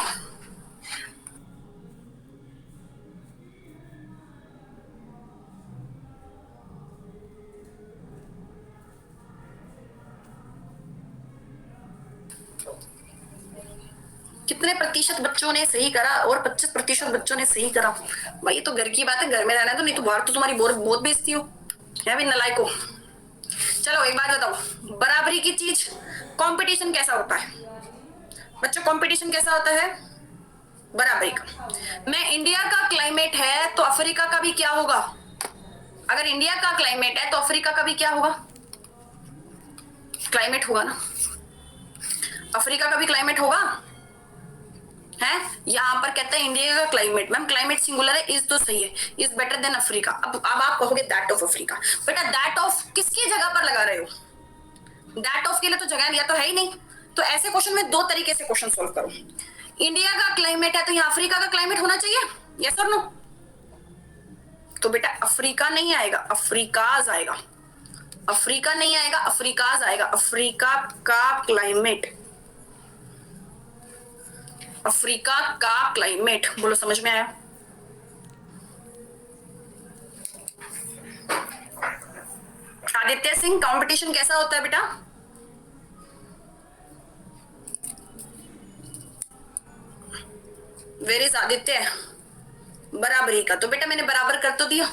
कितने प्रतिशत बच्चों ने सही करा और 25% बच्चों ने सही करा? भाई ये तो घर की बात है, घर में रहना है तो, नहीं तो बाहर तो तुम्हारी बहुत बेइज्जती हो है भी नलायको। चलो एक बात बताओ, बराबरी की चीज कंपटीशन कैसा होता है बच्चों? कंपटीशन कैसा होता है? बराबरी का। मैं इंडिया का क्लाइमेट है तो अफ्रीका का भी क्या होगा? अगर इंडिया का क्लाइमेट है तो अफ्रीका का भी क्या होगा? क्लाइमेट होगा ना। अफ्रीका का भी क्लाइमेट होगा है। यहाँ पर कहते हैं इंडिया का क्लाइमेट, मैम क्लाइमेट सिंगुलर है, इज तो सही है, इज बेटर देन अफ्रीका। अब आप कहोगे दैट ऑफ अफ्रीका। बेटा दैट ऑफ किसकी जगह पर लगा रहे हो? दैट ऑफ के लिए तो जगह लिया तो है ही नहीं। तो ऐसे क्वेश्चन में दो तरीके से क्वेश्चन सोल्व करो। इंडिया का क्लाइमेट है तो यहाँ अफ्रीका का क्लाइमेट होना चाहिए, यस और नो? तो बेटा अफ्रीका नहीं आएगा, अफ्रीकाज आएगा। अफ्रीका नहीं आएगा, अफ्रीकाज आएगा। अफ्रीका का क्लाइमेट, अफ्रीका का क्लाइमेट। बोलो समझ में आया? आदित्य सिंह, कंपटीशन कैसा होता है बेटा? Where is Aditya? बराबरी का। तो बेटा मैंने बराबर कर तो दिया।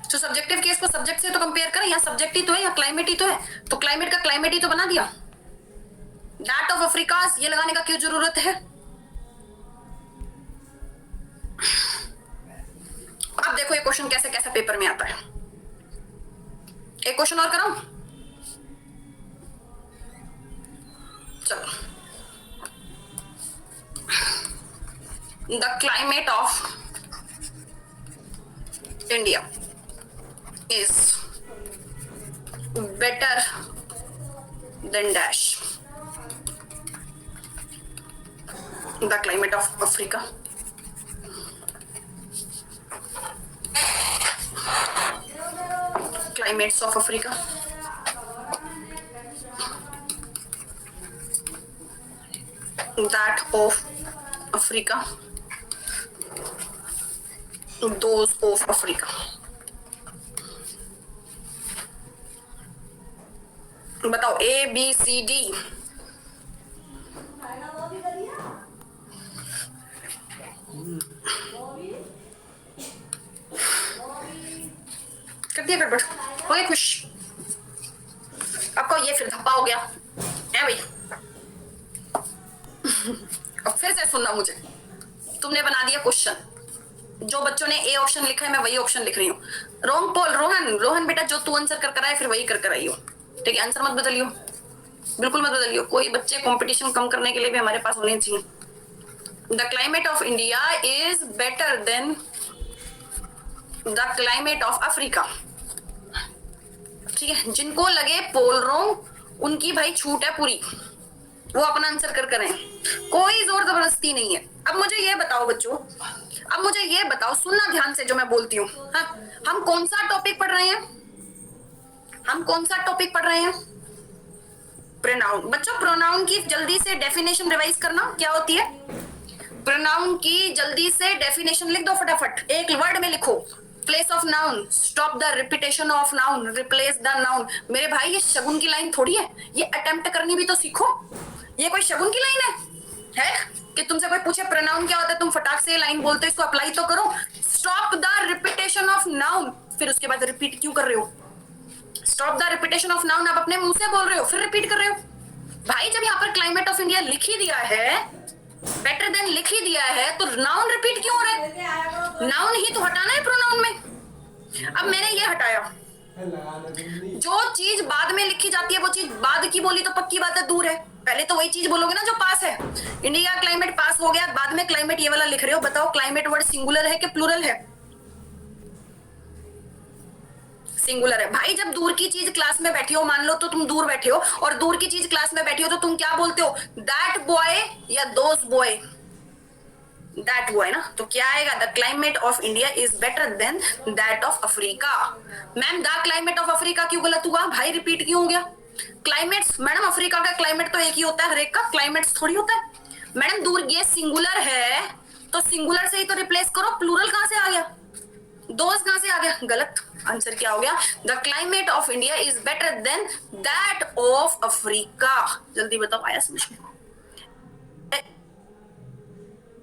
तो सब्जेक्टिव केस को सब्जेक्ट से तो कंपेयर करें, यहाँ सब्जेक्ट ही तो है, यहाँ क्लाइमेट ही तो है, तो क्लाइमेट का क्लाइमेट ही तो बना दिया। दैट ऑफ अफ्रीका ये लगाने का क्यों जरूरत है? अब देखो ये क्वेश्चन कैसे कैसे पेपर में आता है। एक क्वेश्चन और कराऊं? चलो, the climate of India is better than dash the climate of Africa. Climates of Africa. That of Africa. Those of Africa. बताओ ए बी सी डी। कर दिया गड़बड़, हो गया खुश? आपको ये फिर धप्पा हो गया है भाई। अब फिर से सुनना मुझे। तुमने बना दिया क्वेश्चन, जो बच्चों ने ए ऑप्शन लिखा है मैं वही ऑप्शन लिख रही हूँ। रोंग पोल रोहन बेटा जो तू आंसर कर आए फिर वही कर आई हो, ठीक है? आंसर मत बदलियो, बिल्कुल मत बदलियो। कोई बच्चे कंपटीशन कम करने के लिए भी हमारे पास होने चाहिए। The climate of India is better than the climate of Africa, ठीक है? जिनको लगे पोल रोंग उनकी भाई छूट है पूरी, वो अपना आंसर कर करें, कोई जोर जबरदस्ती नहीं है। अब मुझे ये बताओ बच्चों, अब मुझे ये बताओ, सुनना ध्यान से जो मैं बोलती हूँ। हाँ, हम कौन सा टॉपिक पढ़ रहे हैं? हम कौन सा टॉपिक पढ़ रहे हैं? प्रोनाउन। बच्चों प्रोनाउन की जल्दी से डेफिनेशन रिवाइज करना, क्या होती है प्रोनाउन की? जल्दी से डेफिनेशन लिख दो फटाफट, एक वर्ड में लिखो। Place of noun, stop the repetition of noun, replace the noun. मेरे भाई ये शगुन की लाइन थोड़ी है, ये अटेम्प्ट करनी भी तो सीखो। ये कोई शगुन की लाइन है कि तुमसे कोई पूछे प्रोनाउन क्या होता है तुम फटाक से लाइन बोलते हो? इसको अप्लाई तो करो। Stop the repetition of noun, फिर उसके बाद रिपीट क्यों कर रहे हो? Stop the repetition of noun आप अपने मुंह से बोल रहे हो, फिर रिपीट कर रहे हो। भाई जब यहाँ पर क्लाइमेट ऑफ इंडिया लिख ही दिया है, बेटर देन लिख ही दिया है, तो नाउन रिपीट क्यों हो रहा है? नाउन ही तो हटाना है प्रोनाउन में। अब मैंने ये हटाया, जो चीज बाद में लिखी जाती है वो चीज बाद की बोली तो पक्की बात है दूर है, पहले तो वही चीज बोलोगे ना जो पास है। इंडिया क्लाइमेट पास हो गया, बाद में क्लाइमेट ये वाला लिख रहे हो। बताओ क्लाइमेट वर्ड सिंगुलर है कि प्लूरल है? सिंगुलर है। भाई जब दूर की चीज क्लास में बैठी हो, मान लो तो तुम दूर बैठे हो और दूर की चीज क्लास में बैठी हो, तो तुम क्या बोलते हो? दैट बॉय या दोस बॉय? दैट हुआ है ना, तो क्या आएगा? The climate of India is better than that of Africa. Ma'am the climate of Africa क्यों गलत हुआ भाई, रिपीट क्यों हो गया? क्लाइमेट्स मैडम, अफ्रीका का क्लाइमेट तो एक ही होता है, हर एक का क्लाइमेट थोड़ी होता है मैडम। दूर ये सिंगुलर है तो सिंगुलर से ही तो रिप्लेस करो, प्लूरल कहां से आ गया? दोस्त कहां से आ गया? गलत। आंसर क्या हो गया? The climate of India is better than that of Africa. जल्दी बताओ, आया समझ में?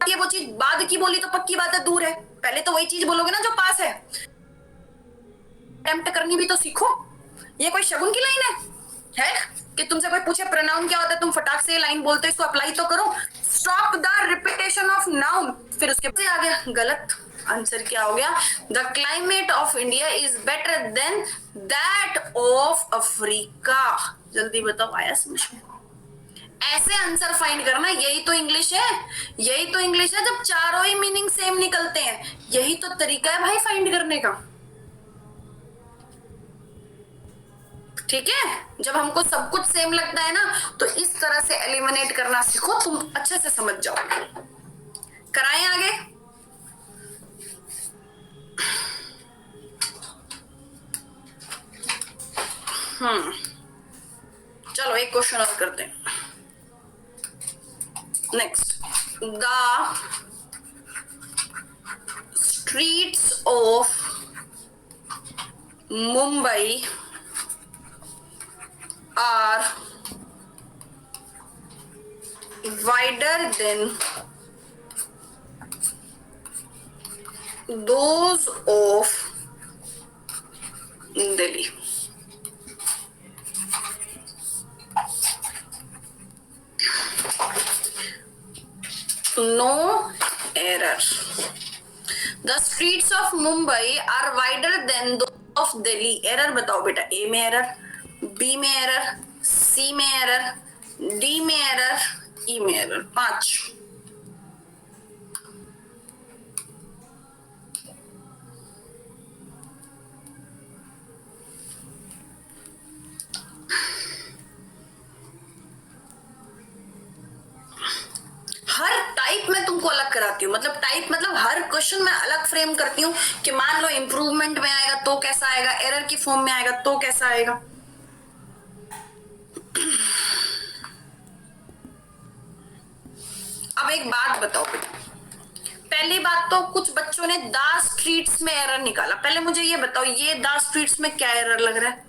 ये वो चीज बाद की बोली तो पक्की बात है दूर है, पहले तो वही चीज बोलोगे ना जो पास है। अटेम्प्ट करनी भी तो सीखो। ये कोई शगुन की लाइन है कि तुमसे कोई पूछे प्रोनाउन क्या होता है, तुम फटाक से लाइन बोलते हो, इसको अप्लाई तो करो। Stop the repetition of noun. फिर उसके से आ गया गलत। आंसर क्या हो गया? The climate of India is better than that of Africa. जल्दी बताओ, आया समझ में? ऐसे आंसर फाइंड करना, यही तो इंग्लिश है, यही तो इंग्लिश है जब चारों ही मीनिंग सेम निकलते हैं, यही तो तरीका है भाई फाइंड करने का। ठीक है, जब हमको सब कुछ सेम लगता है ना, तो इस तरह से एलिमिनेट करना सीखो, तुम अच्छे से समझ जाओ। कराएं आगे? चलो एक क्वेश्चन और करते हैं। Next, the streets of Mumbai are wider than those of Delhi. No error. The streets of Mumbai are wider than those of Delhi. Error बताओ बेटा, A में error, बी में एरर, सी में एरर, डी में एरर, ई में एरर। 5। हर टाइप में तुमको अलग कराती हूँ, मतलब टाइप मतलब हर क्वेश्चन में अलग फ्रेम करती हूँ कि मान लो इंप्रूवमेंट में आएगा तो कैसा आएगा, एरर की फॉर्म में आएगा तो कैसा आएगा। अब एक बात बताओ बेटा, पहली बात तो कुछ बच्चों ने द स्ट्रीट्स में एरर निकाला। पहले मुझे ये बताओ, ये द स्ट्रीट्स में क्या एरर लग रहा है?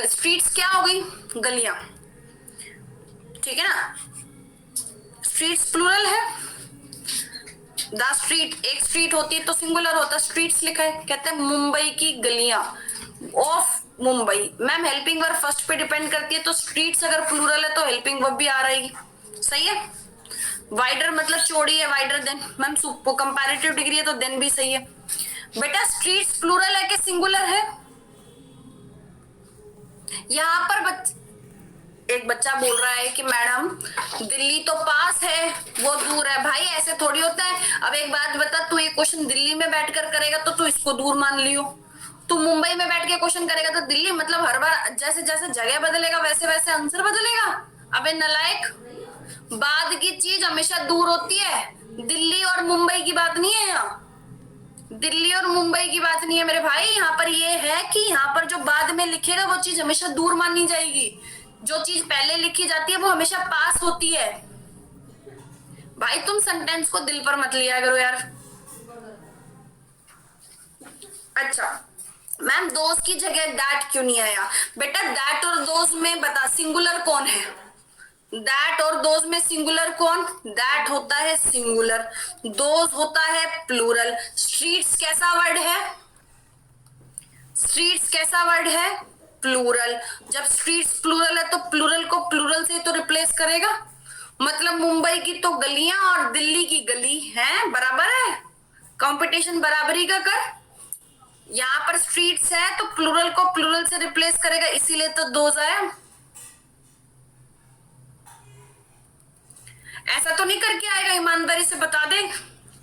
स्ट्रीट्स क्या हो गई? गलियां, ठीक है ना? स्ट्रीट्स प्लूरल है, द स्ट्रीट एक स्ट्रीट होती है तो सिंगुलर होता, स्ट्रीट्स लिखा है, कहते हैं मुंबई की गलियां of Mumbai. Ma'am helping verb first पे डिपेंड करती है, तो स्ट्रीट्स अगर प्लूरल है तो हेल्पिंग वर्ब भी आ रहेगी, सही है। वाइडर मतलब चौड़ी है, wider than. Ma'am comparative degree है तो देन भी सही है। बेटा स्ट्रीट्स प्लूरल है कि सिंगुलर है? यहाँ पर एक बच्चा बोल रहा है कि मैडम दिल्ली तो पास है, वो दूर है। भाई ऐसे थोड़ी होता है। अब एक बात बता, तू ये क्वेश्चन दिल्ली में बैठकर करेगा तो तू इसको दूर मान लियो, तू मुंबई में बैठ के क्वेश्चन करेगा तो दिल्ली, मतलब हर बार जैसे जैसे जगह बदलेगा वैसे वैसे आंसर बदलेगा। अबे नलायक, बाद की चीज हमेशा दूर होती है, दिल्ली और मुंबई की बात नहीं है यहाँ, दिल्ली और मुंबई की बात नहीं है मेरे भाई। यहाँ पर ये है कि यहाँ पर जो बाद में लिखेगा वो चीज हमेशा दूर मानी जाएगी, जो चीज पहले लिखी जाती है वो हमेशा पास होती है। भाई तुम सेंटेंस को दिल पर मत लिया करो यार। अच्छा मैम दोस्त की जगह दैट क्यों नहीं आया? बेटा दैट और दोस्त में बता सिंगुलर कौन है? दैट और दोज में सिंगुलर कौन? दैट होता है सिंगुलर, दोज होता है प्लूरल। स्ट्रीट्स कैसा वर्ड है? स्ट्रीट्स कैसा वर्ड है? प्लूरल। जब स्ट्रीट्स प्लूरल है तो प्लूरल को प्लूरल से तो रिप्लेस करेगा, मतलब मुंबई की तो गलियां और दिल्ली की गली है, बराबर है। कंपटीशन बराबरी का कर। यहाँ पर स्ट्रीट्स है तो प्लूरल को प्लूरल से रिप्लेस करेगा, इसीलिए तो दोज आया। ऐसा तो नहीं करके आएगा, ईमानदारी से बता दे,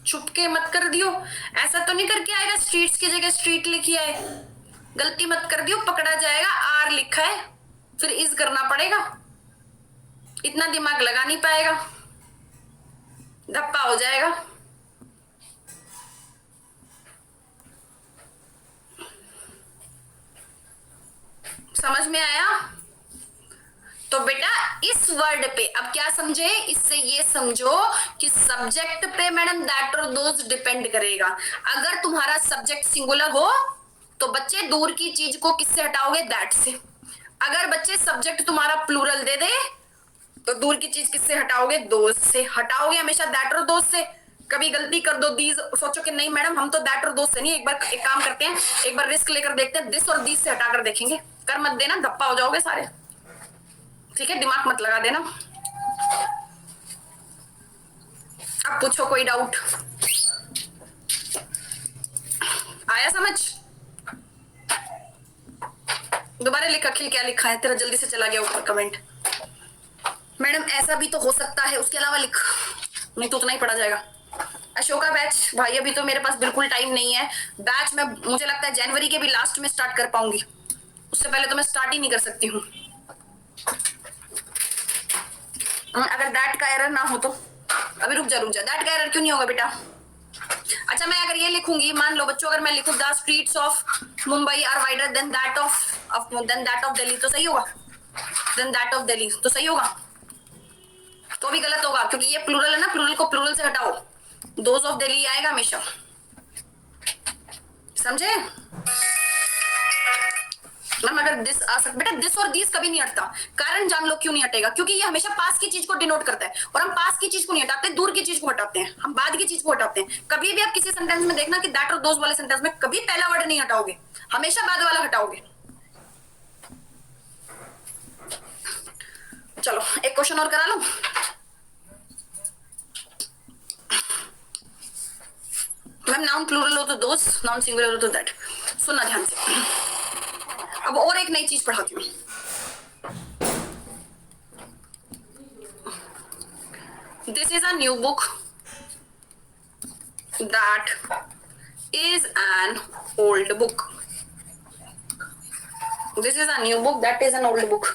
छुपके मत कर दियो। ऐसा तो नहीं करके आएगा स्ट्रीट्स की जगह स्ट्रीट लिखी है, गलती मत कर दियो, पकड़ा जाएगा। आर लिखा है फिर इज करना पड़ेगा, इतना दिमाग लगा नहीं पाएगा। धप्पा हो जाएगा। समझ में आया? तो बेटा इस वर्ड पे अब क्या समझे, इससे ये समझो कि सब्जेक्ट पे मैडम दैट और दोज डिपेंड करेगा। अगर तुम्हारा सब्जेक्ट सिंगुलर हो तो बच्चे दूर की चीज को किससे हटाओगे, दैट से। अगर बच्चे सब्जेक्ट तुम्हारा प्लूरल दे दे तो दूर की चीज किससे हटाओगे, दोज से। हटाओगे हमेशा दैट और दोज से। कभी गलती कर दो दीज, सोचो कि नहीं मैडम हम तो दैट और दोज से नहीं, एक बार एक काम करते हैं, एक बार रिस्क लेकर देखते हैं, दिस और दीज से हटाकर देखेंगे। कर मत देना, धप्पा हो जाओगे सारे। ठीक है, दिमाग मत लगा देना। अब पूछो कोई डाउट, आया समझ? दोबारा लिख अखिल, क्या लिखा है तेरा, जल्दी से चला गया ऊपर कमेंट। मैडम ऐसा भी तो हो सकता है, उसके अलावा लिख, नहीं तो उतना ही पढ़ा जाएगा। अशोका बैच भाई अभी तो मेरे पास बिल्कुल टाइम नहीं है। बैच में मुझे लगता है जनवरी के भी लास्ट में स्टार्ट कर पाऊंगी, उससे पहले तो मैं स्टार्ट ही नहीं कर सकती हूँ। अगर दैट का एरर ना हो तो। अभी रुक जा, दैट का एरर क्यों नहीं होगा बेटा? अच्छा मैं अगर ये लिखूंगी, मान लो बच्चों, अगर मैं लिखूं the streets of Mumbai are wider than that of Delhi, तो सही होगा? देन दैट ऑफ दिल्ली तो सही होगा? तो भी गलत होगा क्योंकि ये प्लूरल है ना, प्लूरल को प्लूरल से हटाओ, दोज ऑफ दिल्ली आएगा हमेशा। समझे? मैम अगर दिस आ सकता, बेटा दिस और दिस कभी नहीं हटता। कारण जान लो क्यों नहीं हटेगा, क्योंकि ये हमेशा पास की चीज को डिनोट करता है, और हम पास की चीज को नहीं हटाते, दूर की चीज को हटाते हैं, हम बाद की चीज को हटाते हैं। कभी भी आप किसी सेंटेंस में देखना कि दैट और दोज वाले सेंटेंस में कभी पहला वर्ड नहीं हटाओगे, हमेशा बाद वाला हटाओगे। चलो एक क्वेश्चन और करा लो। मैम नाउन प्लूरल हो तो दोज, नाउन सिंगुलर हो तो दैट। सुनना ध्यान से, अब और एक नई चीज पढ़ाती हूँ। This is a new book that is an old book. This is a new book that is an old book.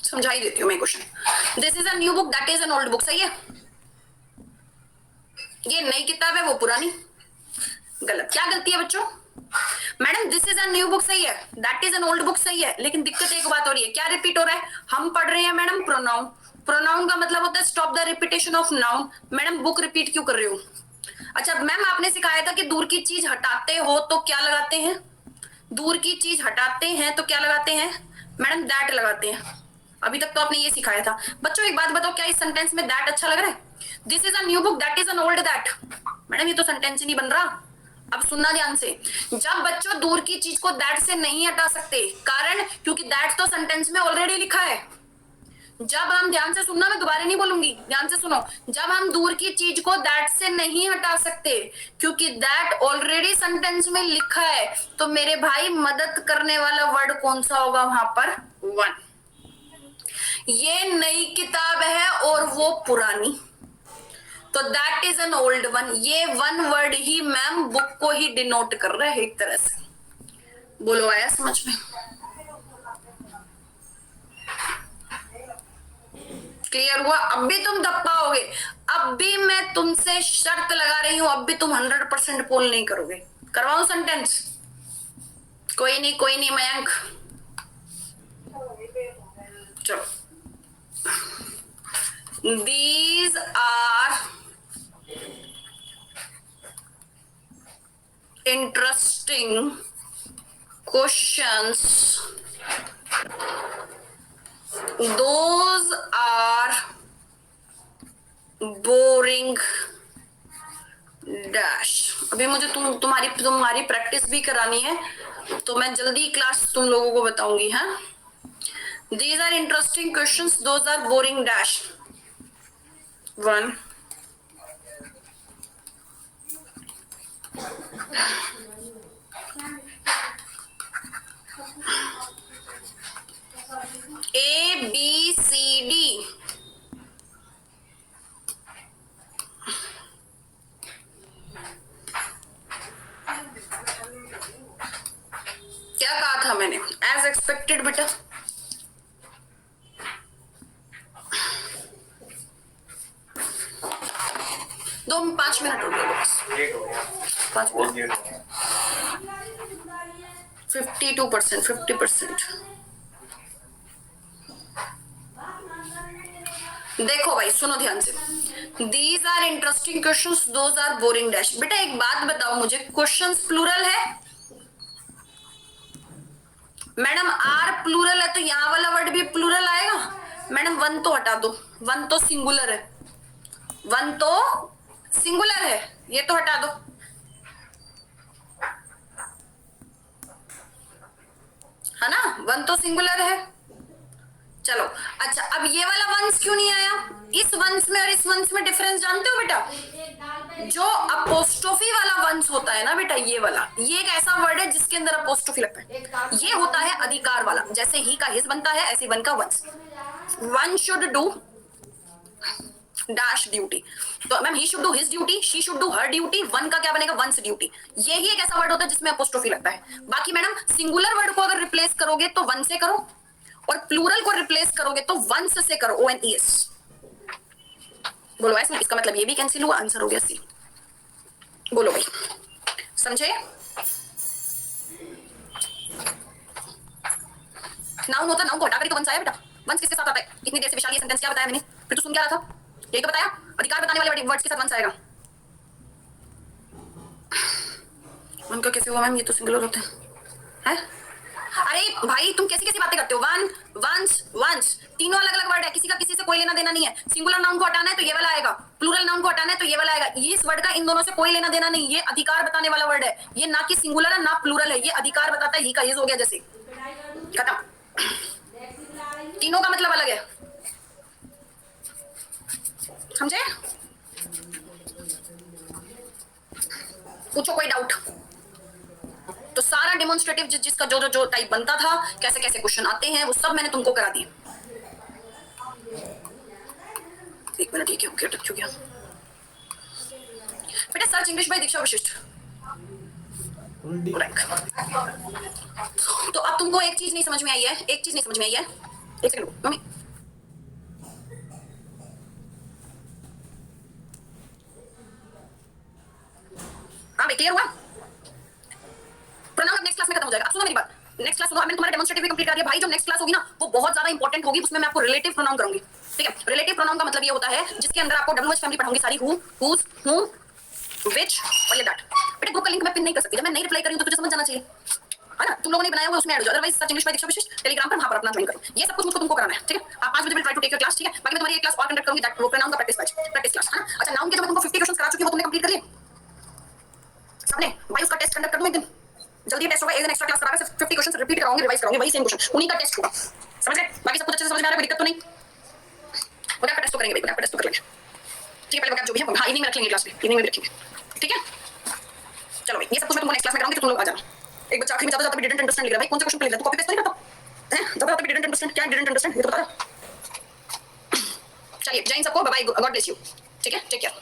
समझाई देती हूँ मैं question. This is a new book that is an old book, सही है? ये नई किताब है वो पुरानी, गलत। क्या गलती है बच्चों? Madam this is a new book सही है, that is an old book सही है, लेकिन दिक्कत एक बात हो रही है। क्या रिपीट हो रहा है? हम पढ़ रहे हैं मैडम प्रोनाउन। प्रोनाउन का मतलब होता है stop the repetition of noun. Madam book repeat क्यों कर रहे हो? अच्छा मैम आपने सिखाया था कि दूर की चीज हटाते हो तो क्या लगाते हैं? दूर की चीज हटाते हैं तो क्या लगाते हैं? मैडम दैट लगाते हैं। अभी तक तो आपने ये सिखाया था। बच्चों एक बात बताओ, क्या इस सेंटेंस में दैट अच्छा लग रहा है? This is a new book that is an old that. Madam ये तो सेंटेंस ही नहीं बन रहा। अब सुनना ध्यान से, जब बच्चों दूर की चीज को दैट से नहीं हटा सकते, कारण क्योंकि दैट तो सेंटेंस में ऑलरेडी लिखा है। जब हम, ध्यान से सुनना, मैं दोबारा नहीं बोलूंगी, ध्यान से सुनो। जब हम दूर की चीज को दैट से नहीं हटा सकते क्योंकि दैट ऑलरेडी सेंटेंस में लिखा है, तो मेरे भाई मदद करने वाला वर्ड कौन सा होगा वहां पर? वन। ये नई किताब है और वो पुरानी, तो that is an old one. ये वन वर्ड ही मैम बुक को ही डिनोट कर रहा है एक तरह से। बोलो आया समझ में? क्लियर हुआ? अब भी तुम धप्पा होगे, अब भी मैं तुमसे शर्त लगा रही हूं, अब भी तुम 100% पोल नहीं करोगे। करवाऊं सेंटेंस? कोई नहीं मयंक, चलो। These are interesting questions. Those are boring dash। अभी मुझे तुम्हारी प्रैक्टिस भी करानी है, तो मैं जल्दी क्लास तुम लोगों को बताऊंगी। हाँ, these are interesting questions, those are boring dash। One, ABCD। क्या कहा था मैंने? एज एक्सपेक्टेड बेटा। 5 मिनट हो गए बस। लेट हो गया, 5 बहुत मिनट। लेट हो गया। 52%, 50%। देखो भाई सुनो ध्यान से, these are interesting questions, those are boring dash. बेटा एक बात बताओ मुझे, क्वेश्चंस प्लूरल है? मैडम आर प्लूरल है तो यहाँ वाला वर्ड भी प्लूरल आएगा? मैडम वन तो हटा दो, वन तो सिंगुलर है, वन तो सिंगुलर है, ये तो हटा दो। है ना, वन तो सिंगुलर है। चलो अच्छा, अब ये वाला वंस क्यों नहीं आया? इस वंस में और इस वंस में डिफरेंस जानते हो बेटा? जो अपोस्ट्रोफी वाला वंस होता है ना बेटा, ये वाला, ये एक ऐसा वर्ड है जिसके अंदर अपोस्ट्रोफी लगता है। ये होता है अधिकार वाला, जैसे ही का हिज बनता है ऐसे वन का one's. One should do dash duty, तो ma'am he should do his duty, she should do her duty, one का क्या बनेगा? One's duty. यही एक ऐसा वर्ड होता है जिसमें अपोस्ट्रोफी लगता है। बाकी मैडम सिंगुलर वर्ड को अगर रिप्लेस करोगे तो वन से करो, और प्लूरल को रिप्लेस करोगे तो वंस से करो, ONES। बोलो ऐसे, इसका मतलब ये भी कैंसिल हुआ, आंसर हो गया सी। बोलो भाई, समझे? नाउन होता, नाउन को हटाकर तो वंस आया बेटा। वंस किसके साथ आता है? इतनी देर से विशाल ये सेंटेंस क्या बताया मैंने? फिर तू सुन क्या रहा था? यही तो बताया, अधिकार बताने वाले वर्ड्स के साथ वंस आएगा। वन का कैसे हुआ मैम? ये तो सिंगुलर होता है। अरे भाई तुम कैसी कैसी बातें करते हो? वन, वंस, वंस, तीनों अलग अलग वर्ड है, किसी का किसी से कोई लेना देना नहीं है। सिंगुलर नाउन को हटाना है तो ये वाला आएगा, प्लूरल नाउन को हटाना है तो ये वाला आएगा। इस वर्ड का इन दोनों से कोई लेना देना नहीं, ये अधिकार बताने वाला वर्ड है। ये ना कि सिंगुलर है ना प्लूरल है, ये अधिकार बताता है। ही का हिज हो गया जैसे, खत्म। तीनों का मतलब अलग है, समझे? पूछो कोई डाउट तो। सारा डेमोन्स्ट्रेटिव जिसका जो जो जो टाइप बनता था, कैसे कैसे क्वेश्चन आते हैं, वो सब मैंने तुमको करा दिए। एक मिनट, ये क्यों अटक गया बेटा? सर्च इंग्लिश बाय दीक्षा वशिष्ठ। तो अब तुमको एक चीज नहीं समझ में आई है, एक चीज नहीं समझ में आई है। एक सेकंड मम्मी, हाँ भाई क्लियर हुआ? प्रोनाउन अब नेक्स्ट क्लास में खत्म हो जाएगा। अब सुनो मेरी बात, नेक्स्ट क्लास सुनो, मैंने तुम्हारा डेमोन्स्ट्रेटिव भी कंप्लीट कर दिया भाई। जो नेक्स्ट क्लास होगी ना वो बहुत ज्यादा इंपॉर्टेंट होगी, उसमें मैं आपको रिलेटिव प्रोनाउन करूंगी, ठीक है? रिलेटिव प्रोनाउन का मतलब ये होता है जिसके अंदर आपको WH फैमिली पढ़ाऊंगी सारी, हु, हुज, हुम, व्हिच और ये दैट। बेटा ग्रुप का लिंक मैं पिन नहीं कर सकती, जब मैं नहीं रिप्लाई करी तो तुझे समझ जाना चाहिए, है ना? तुम लोगों ने बनाया हुआ उसमें ऐड हो जाओ, अदरवाइज सर्च इंग्लिश बाय दीक्षा विशिष्ट टेलीग्राम पर वहां पर अपना ज्वाइन करो। ये सब कुछ मुझको तुमको कराना है, ठीक है? आप 5 बजे will try to take your class, ठीक है? बाकी मैं तुम्हारी एक क्लास और कंडक्ट करूंगी, दैट वो प्रोनाउन का प्रैक्टिस बैच, प्रैक्टिस क्लास, है ना? अच्छा नाउन के जो मैं तुमको 50 क्वेश्चंस करा चुकी हूं वो तुमने कंप्लीट कर लिए सबने भाई? उसका टेस्ट कंडक्ट कर दूं एक दिन, जल्दी टेस्ट होगा, एक दिन एक्स्ट्रा क्लास कराकर सिर्फ 50 क्वेश्चंस रिपीट कराऊंगी, रिवाइज कराऊंगी, वही सेम क्वेश्चन, उन्हीं का टेस्ट होगा, समझ गए? बाकी सब कुछ अच्छे से समझ में आ रहा है, कोई दिक्कत तो नहीं? वो का टेस्ट तो करेंगे भाई, वो टेस्ट तो कर लेंगे, ठीक है? पहले वोकैब जो भी है हां इवनिंग में रख लेंगे, क्लास में इवनिंग में भी रखेंगे, ठीक है? चलो भाई, ये सब कुछ मैं तुमको नेक्स्ट क्लास में कराऊंगी, तो तुम लोग आ जाना। एक बच्चा आखिर में जाता जाता भी डिडंट अंडरस्टैंड लिख रहा है भाई, कौन सा क्वेश्चन लिख रहा है? तू कॉपी पेस्ट तो नहीं करता हैं? जाता जाता भी डिडंट अंडरस्टैंड, क्या डिडंट अंडरस्टैंड ये तो बता। चलिए जय हिंद सबको, bye bye, God bless you, ठीक है? Take care.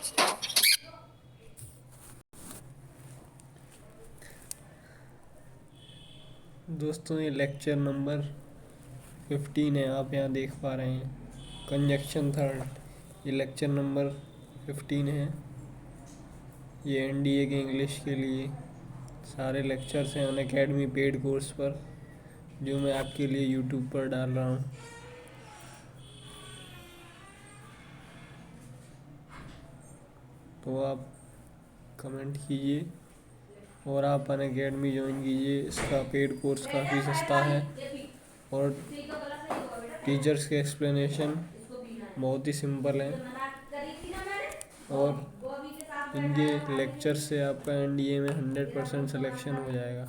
दोस्तों ये लेक्चर नंबर 15 है, आप यहाँ देख पा रहे हैं, कंजक्शन थर्ड। ये लेक्चर नंबर 15 है। ये NDA के इंग्लिश के लिए सारे लेक्चर्स हैं अनअकैडमी पेड कोर्स पर, जो मैं आपके लिए यूट्यूब पर डाल रहा हूँ। तो आप कमेंट कीजिए और आप अनअकैडमी ज्वाइन कीजिए। इसका पेड कोर्स काफ़ी सस्ता है और टीचर्स के एक्सप्लेनेशन बहुत ही सिंपल हैं, और इनके लेक्चर से आपका NDA में 100% सिलेक्शन हो जाएगा।